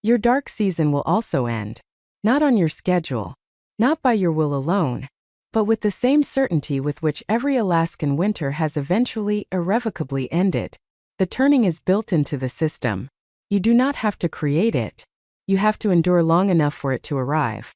Your dark season will also end. Not on your schedule, not by your will alone, but with the same certainty with which every Alaskan winter has eventually, irrevocably ended. The turning is built into the system. You do not have to create it. You have to endure long enough for it to arrive.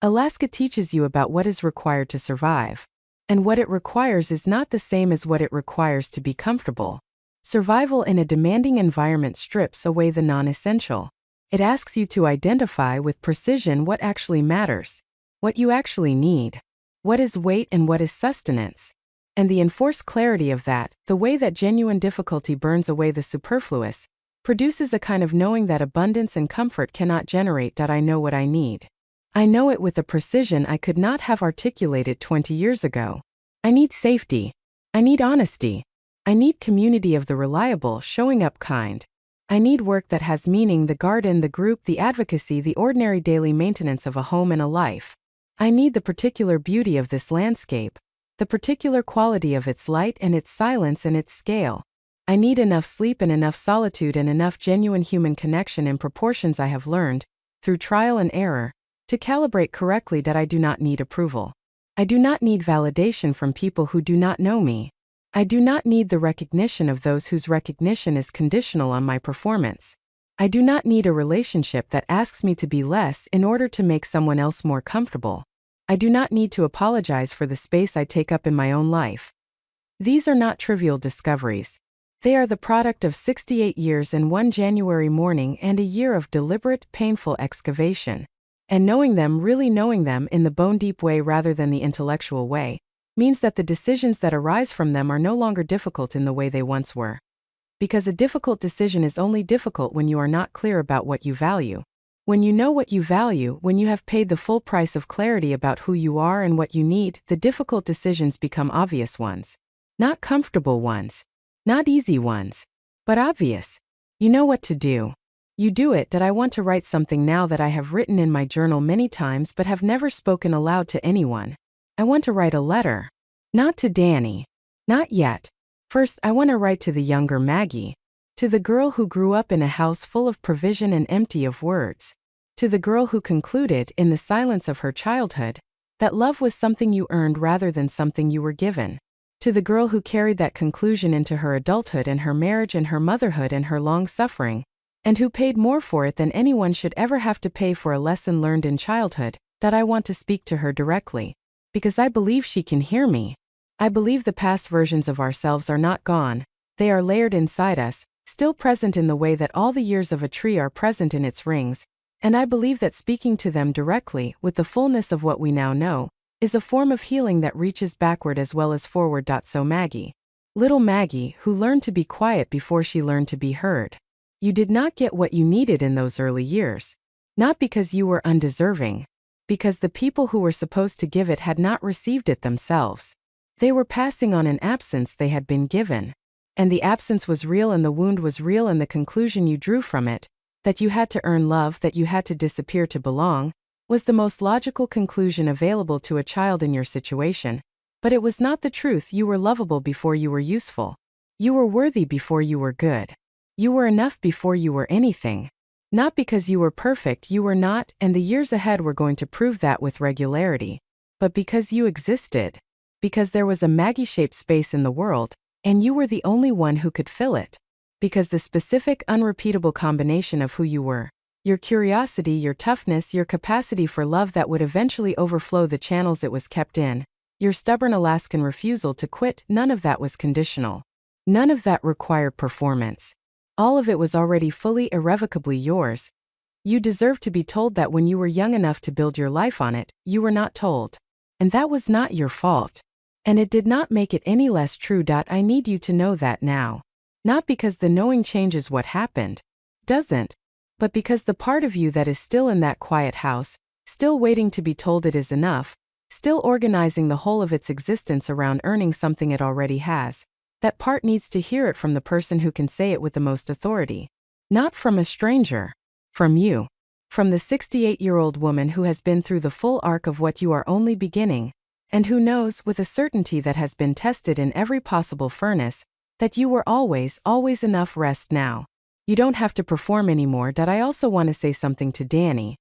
Alaska teaches you about what is required to survive. And what it requires is not the same as what it requires to be comfortable. Survival in a demanding environment strips away the non-essential. It asks you to identify with precision what actually matters, what you actually need, what is weight and what is sustenance. And the enforced clarity of that, the way that genuine difficulty burns away the superfluous, produces a kind of knowing that abundance and comfort cannot generate. I know what I need. I know it with a precision I could not have articulated 20 years ago. I need safety. I need honesty. I need community of the reliable, showing up kind. I need work that has meaning, the garden, the group, the advocacy, the ordinary daily maintenance of a home and a life. I need the particular beauty of this landscape, the particular quality of its light and its silence and its scale. I need enough sleep and enough solitude and enough genuine human connection in proportions I have learned, through trial and error, to calibrate correctly. I do not need approval. I do not need validation from people who do not know me. I do not need the recognition of those whose recognition is conditional on my performance. I do not need a relationship that asks me to be less in order to make someone else more comfortable. I do not need to apologize for the space I take up in my own life. These are not trivial discoveries. They are the product of 68 years and one January morning and a year of deliberate, painful excavation. And knowing them, really knowing them in the bone-deep way rather than the intellectual way, means that the decisions that arise from them are no longer difficult in the way they once were. Because a difficult decision is only difficult when you are not clear about what you value. When you know what you value, when you have paid the full price of clarity about who you are and what you need, the difficult decisions become obvious ones. Not comfortable ones. Not easy ones. But obvious. You know what to do. You do it. I want to write something now that I have written in my journal many times but have never spoken aloud to anyone. I want to write a letter. Not to Danny. Not yet. First, I want to write to the younger Maggie. To the girl who grew up in a house full of provision and empty of words. To the girl who concluded, in the silence of her childhood, that love was something you earned rather than something you were given. To the girl who carried that conclusion into her adulthood and her marriage and her motherhood and her long suffering, and who paid more for it than anyone should ever have to pay for a lesson learned in childhood, that I want to speak to her directly. Because I believe she can hear me. I believe the past versions of ourselves are not gone, they are layered inside us, still present in the way that all the years of a tree are present in its rings, and I believe that speaking to them directly, with the fullness of what we now know, is a form of healing that reaches backward as well as forward. So Maggie. Little Maggie, who learned to be quiet before she learned to be heard. You did not get what you needed in those early years. Not because you were undeserving. Because the people who were supposed to give it had not received it themselves. They were passing on an absence they had been given. And the absence was real and the wound was real, and the conclusion you drew from it, that you had to earn love, that you had to disappear to belong, was the most logical conclusion available to a child in your situation. But it was not the truth. You were lovable before you were useful. You were worthy before you were good. You were enough before you were anything. Not because you were perfect, you were not, and the years ahead were going to prove that with regularity. But because you existed. Because there was a Maggie-shaped space in the world, and you were the only one who could fill it. Because the specific, unrepeatable combination of who you were, your curiosity, your toughness, your capacity for love that would eventually overflow the channels it was kept in, your stubborn Alaskan refusal to quit, none of that was conditional. None of that required performance. All of it was already fully, irrevocably yours. You deserved to be told that when you were young enough to build your life on it. You were not told. And that was not your fault. And it did not make it any less true. I need you to know that now. Not because the knowing changes what happened. Doesn't. But because the part of you that is still in that quiet house, still waiting to be told it is enough, still organizing the whole of its existence around earning something it already has, that part needs to hear it from the person who can say it with the most authority. Not from a stranger. From you. From the 68-year-old woman who has been through the full arc of what you are only beginning, and who knows, with a certainty that has been tested in every possible furnace, that you were always, always enough. Rest now. You don't have to perform anymore. I also want to say something to Danny.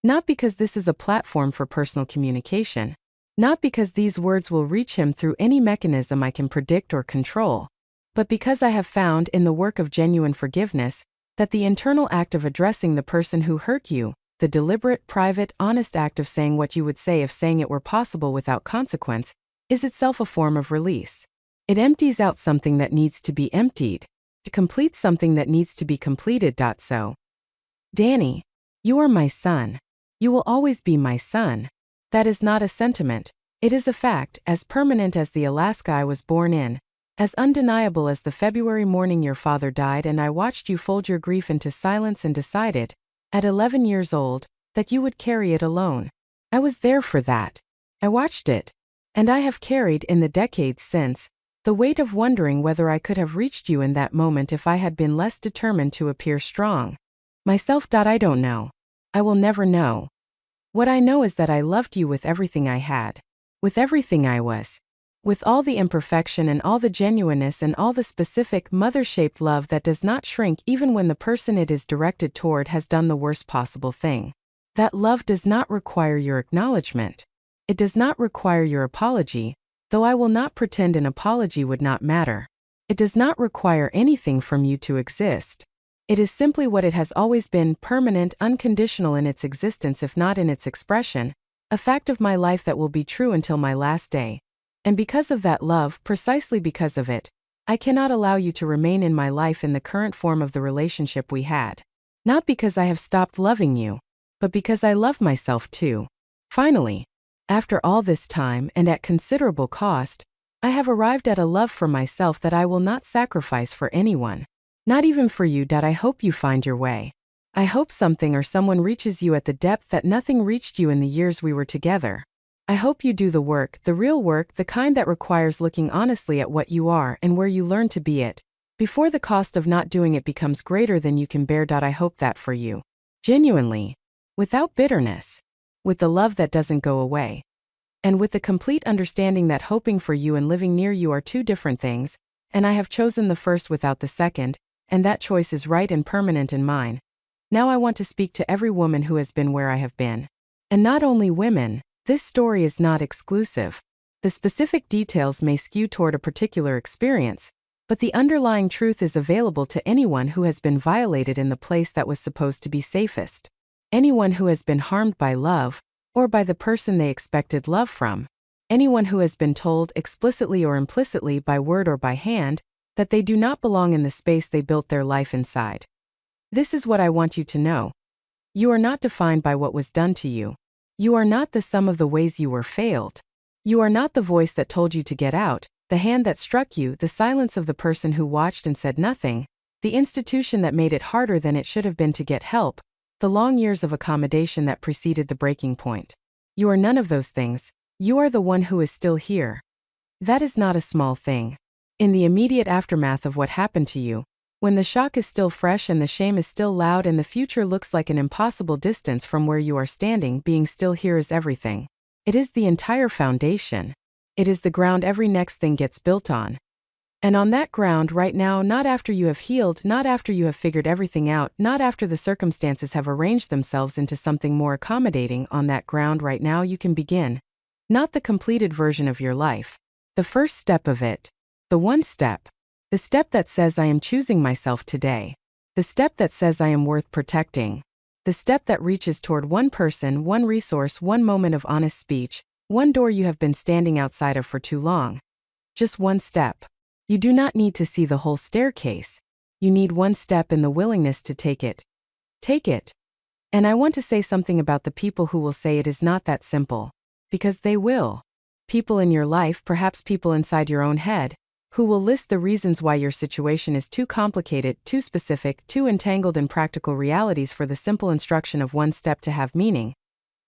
Not because this is a platform for personal communication. Not because these words will reach him through any mechanism I can predict or control. But because I have found in the work of genuine forgiveness, that the internal act of addressing the person who hurt you, the deliberate, private, honest act of saying what you would say if saying it were possible without consequence, is itself a form of release. It empties out something that needs to be emptied. It completes something that needs to be completed. So, Danny, you are my son. You will always be my son. That is not a sentiment. It is a fact, as permanent as the Alaska I was born in, as undeniable as the February morning your father died and I watched you fold your grief into silence and decided, at 11 years old, that you would carry it alone. I was there for that. I watched it. And I have carried, in the decades since, the weight of wondering whether I could have reached you in that moment if I had been less determined to appear strong. Myself. I don't know. I will never know. What I know is that I loved you with everything I had. With everything I was. With all the imperfection and all the genuineness and all the specific, mother-shaped love that does not shrink even when the person it is directed toward has done the worst possible thing. That love does not require your acknowledgement. It does not require your apology, though I will not pretend an apology would not matter. It does not require anything from you to exist. It is simply what it has always been, permanent, unconditional in its existence if not in its expression, a fact of my life that will be true until my last day. And because of that love, precisely because of it, I cannot allow you to remain in my life in the current form of the relationship we had. Not because I have stopped loving you, but because I love myself too. Finally, after all this time and at considerable cost, I have arrived at a love for myself that I will not sacrifice for anyone. Not even for you. I hope you find your way. I hope something or someone reaches you at the depth that nothing reached you in the years we were together. I hope you do the work, the real work, the kind that requires looking honestly at what you are and where you learn to be it, before the cost of not doing it becomes greater than you can bear. I hope that for you. Genuinely. Without bitterness. With the love that doesn't go away. And with the complete understanding that hoping for you and living near you are two different things, and I have chosen the first without the second, and that choice is right and permanent in mine. Now I want to speak to every woman who has been where I have been. And not only women. This story is not exclusive. The specific details may skew toward a particular experience, but the underlying truth is available to anyone who has been violated in the place that was supposed to be safest. Anyone who has been harmed by love, or by the person they expected love from. Anyone who has been told, explicitly or implicitly by word or by hand, that they do not belong in the space they built their life inside. This is what I want you to know. You are not defined by what was done to you. You are not the sum of the ways you were failed. You are not the voice that told you to get out, the hand that struck you, the silence of the person who watched and said nothing, the institution that made it harder than it should have been to get help, the long years of accommodation that preceded the breaking point. You are none of those things. You are the one who is still here. That is not a small thing. In the immediate aftermath of what happened to you, when the shock is still fresh and the shame is still loud and the future looks like an impossible distance from where you are standing, being still here is everything. It is the entire foundation. It is the ground every next thing gets built on. And on that ground right now, not after you have healed, not after you have figured everything out, not after the circumstances have arranged themselves into something more accommodating, on that ground right now you can begin. Not the completed version of your life. The first step of it. The one step. The step that says I am choosing myself today. The step that says I am worth protecting. The step that reaches toward one person, one resource, one moment of honest speech, one door you have been standing outside of for too long. Just one step. You do not need to see the whole staircase. You need one step and the willingness to take it. Take it. And I want to say something about the people who will say it is not that simple. Because they will. People in your life, perhaps people inside your own head, who will list the reasons why your situation is too complicated, too specific, too entangled in practical realities for the simple instruction of one step to have meaning.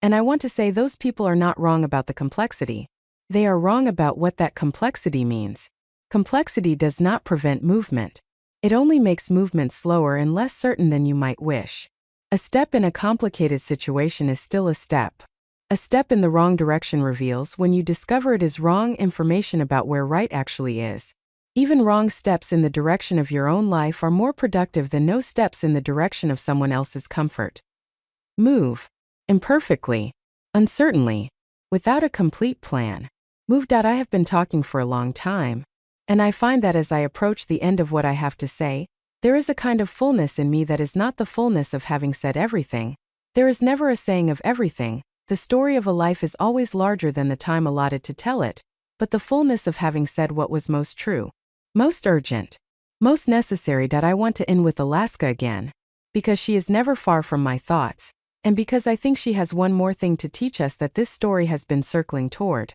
And I want to say those people are not wrong about the complexity. They are wrong about what that complexity means. Complexity does not prevent movement. It only makes movement slower and less certain than you might wish. A step in a complicated situation is still a step. A step in the wrong direction reveals when you discover it is wrong information about where right actually is. Even wrong steps in the direction of your own life are more productive than no steps in the direction of someone else's comfort. Move. Imperfectly. Uncertainly. Without a complete plan. Move. I have been talking for a long time. And I find that as I approach the end of what I have to say, there is a kind of fullness in me that is not the fullness of having said everything. There is never a saying of everything. The story of a life is always larger than the time allotted to tell it, but the fullness of having said what was most true, most urgent, most necessary. I want to end with Alaska again, because she is never far from my thoughts, and because I think she has one more thing to teach us that this story has been circling toward.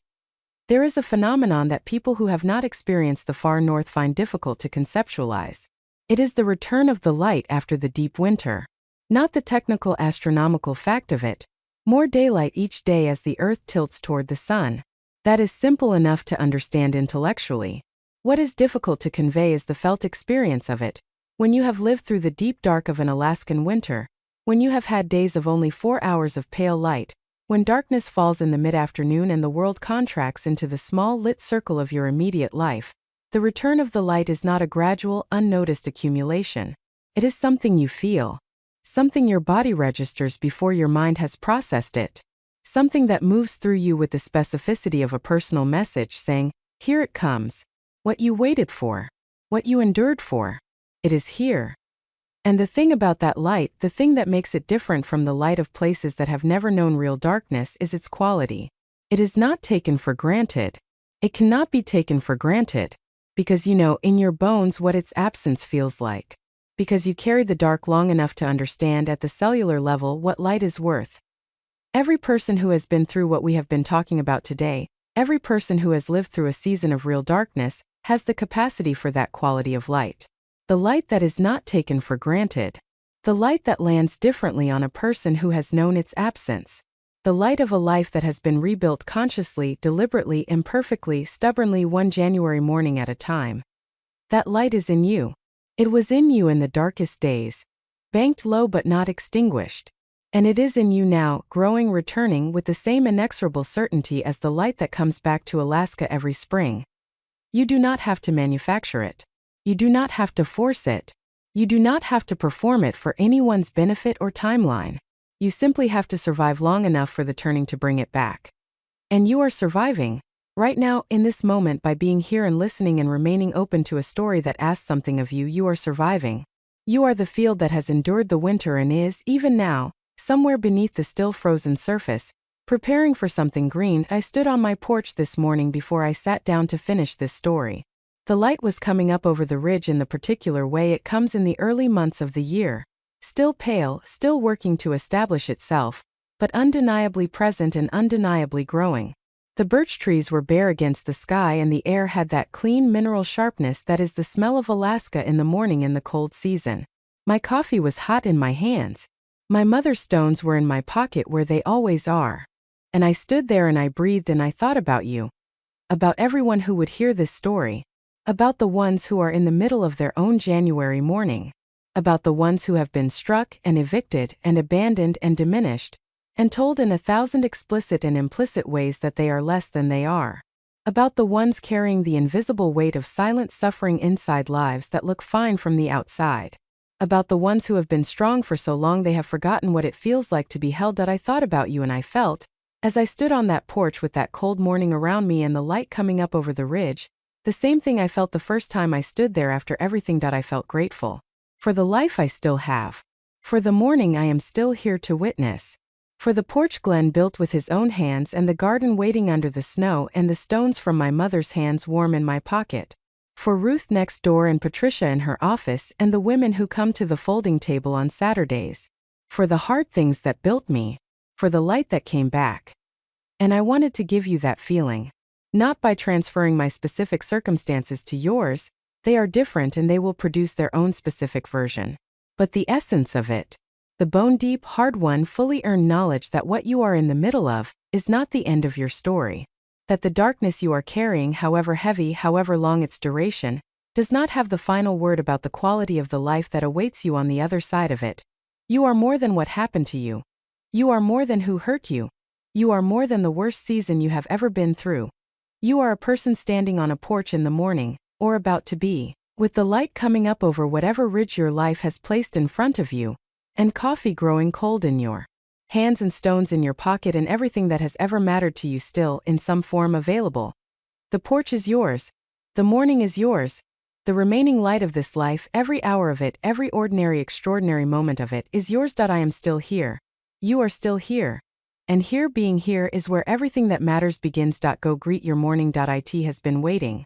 There is a phenomenon that people who have not experienced the far north find difficult to conceptualize. It is the return of the light after the deep winter. Not the technical astronomical fact of it. More daylight each day as the earth tilts toward the sun. That is simple enough to understand intellectually. What is difficult to convey is the felt experience of it. When you have lived through the deep dark of an Alaskan winter, when you have had days of only 4 hours of pale light, when darkness falls in the mid-afternoon and the world contracts into the small lit circle of your immediate life, the return of the light is not a gradual, unnoticed accumulation. It is something you feel. Something your body registers before your mind has processed it. Something that moves through you with the specificity of a personal message saying, here it comes. What you waited for. What you endured for. It is here. And the thing about that light, the thing that makes it different from the light of places that have never known real darkness, is its quality. It is not taken for granted. It cannot be taken for granted. Because you know in your bones what its absence feels like. Because you carried the dark long enough to understand at the cellular level what light is worth. Every person who has been through what we have been talking about today, every person who has lived through a season of real darkness, has the capacity for that quality of light. The light that is not taken for granted. The light that lands differently on a person who has known its absence. The light of a life that has been rebuilt consciously, deliberately, imperfectly, stubbornly, one January morning at a time. That light is in you. It was in you in the darkest days, banked low but not extinguished. And it is in you now, growing, returning with the same inexorable certainty as the light that comes back to Alaska every spring. You do not have to manufacture it. You do not have to force it. You do not have to perform it for anyone's benefit or timeline. You simply have to survive long enough for the turning to bring it back. And you are surviving, right now, in this moment, by being here and listening and remaining open to a story that asks something of you. You are surviving. You are the field that has endured the winter and is, even now, somewhere beneath the still frozen surface, preparing for something green. I stood on my porch this morning before I sat down to finish this story. The light was coming up over the ridge in the particular way it comes in the early months of the year. Still pale, still working to establish itself, but undeniably present and undeniably growing. The birch trees were bare against the sky and the air had that clean mineral sharpness that is the smell of Alaska in the morning in the cold season. My coffee was hot in my hands. My mother's stones were in my pocket where they always are. And I stood there and I breathed and I thought about you. about everyone who would hear this story, about the ones who are in the middle of their own January morning, about the ones who have been struck and evicted and abandoned and diminished, and told in 1,000 explicit and implicit ways that they are less than they are, about the ones carrying the invisible weight of silent suffering inside lives that look fine from the outside, about the ones who have been strong for so long they have forgotten what it feels like to be held. That I thought about you and I felt, as I stood on that porch with that cold morning around me and the light coming up over the ridge, the same thing I felt the first time I stood there after everything. I felt grateful for the life I still have, for the morning I am still here to witness, for the porch Glenn built with his own hands and the garden waiting under the snow and the stones from my mother's hands warm in my pocket, for Ruth next door and Patricia in her office and the women who come to the folding table on Saturdays, for the hard things that built me, for the light that came back. And I wanted to give you that feeling. Not by transferring my specific circumstances to yours, they are different and they will produce their own specific version. But the essence of it, the bone-deep, hard-won, fully earned knowledge that what you are in the middle of is not the end of your story. That the darkness you are carrying, however heavy, however long its duration, does not have the final word about the quality of the life that awaits you on the other side of it. You are more than what happened to you. You are more than who hurt you. You are more than the worst season you have ever been through. You are a person standing on a porch in the morning, or about to be, with the light coming up over whatever ridge your life has placed in front of you, and coffee growing cold in your hands and stones in your pocket and everything that has ever mattered to you still in some form available. The porch is yours. The morning is yours. The remaining light of this life, every hour of it, every ordinary extraordinary moment of it is yours. I am still here. You are still here. And here, being here, is where everything that matters begins. Go greet your morning. It has been waiting.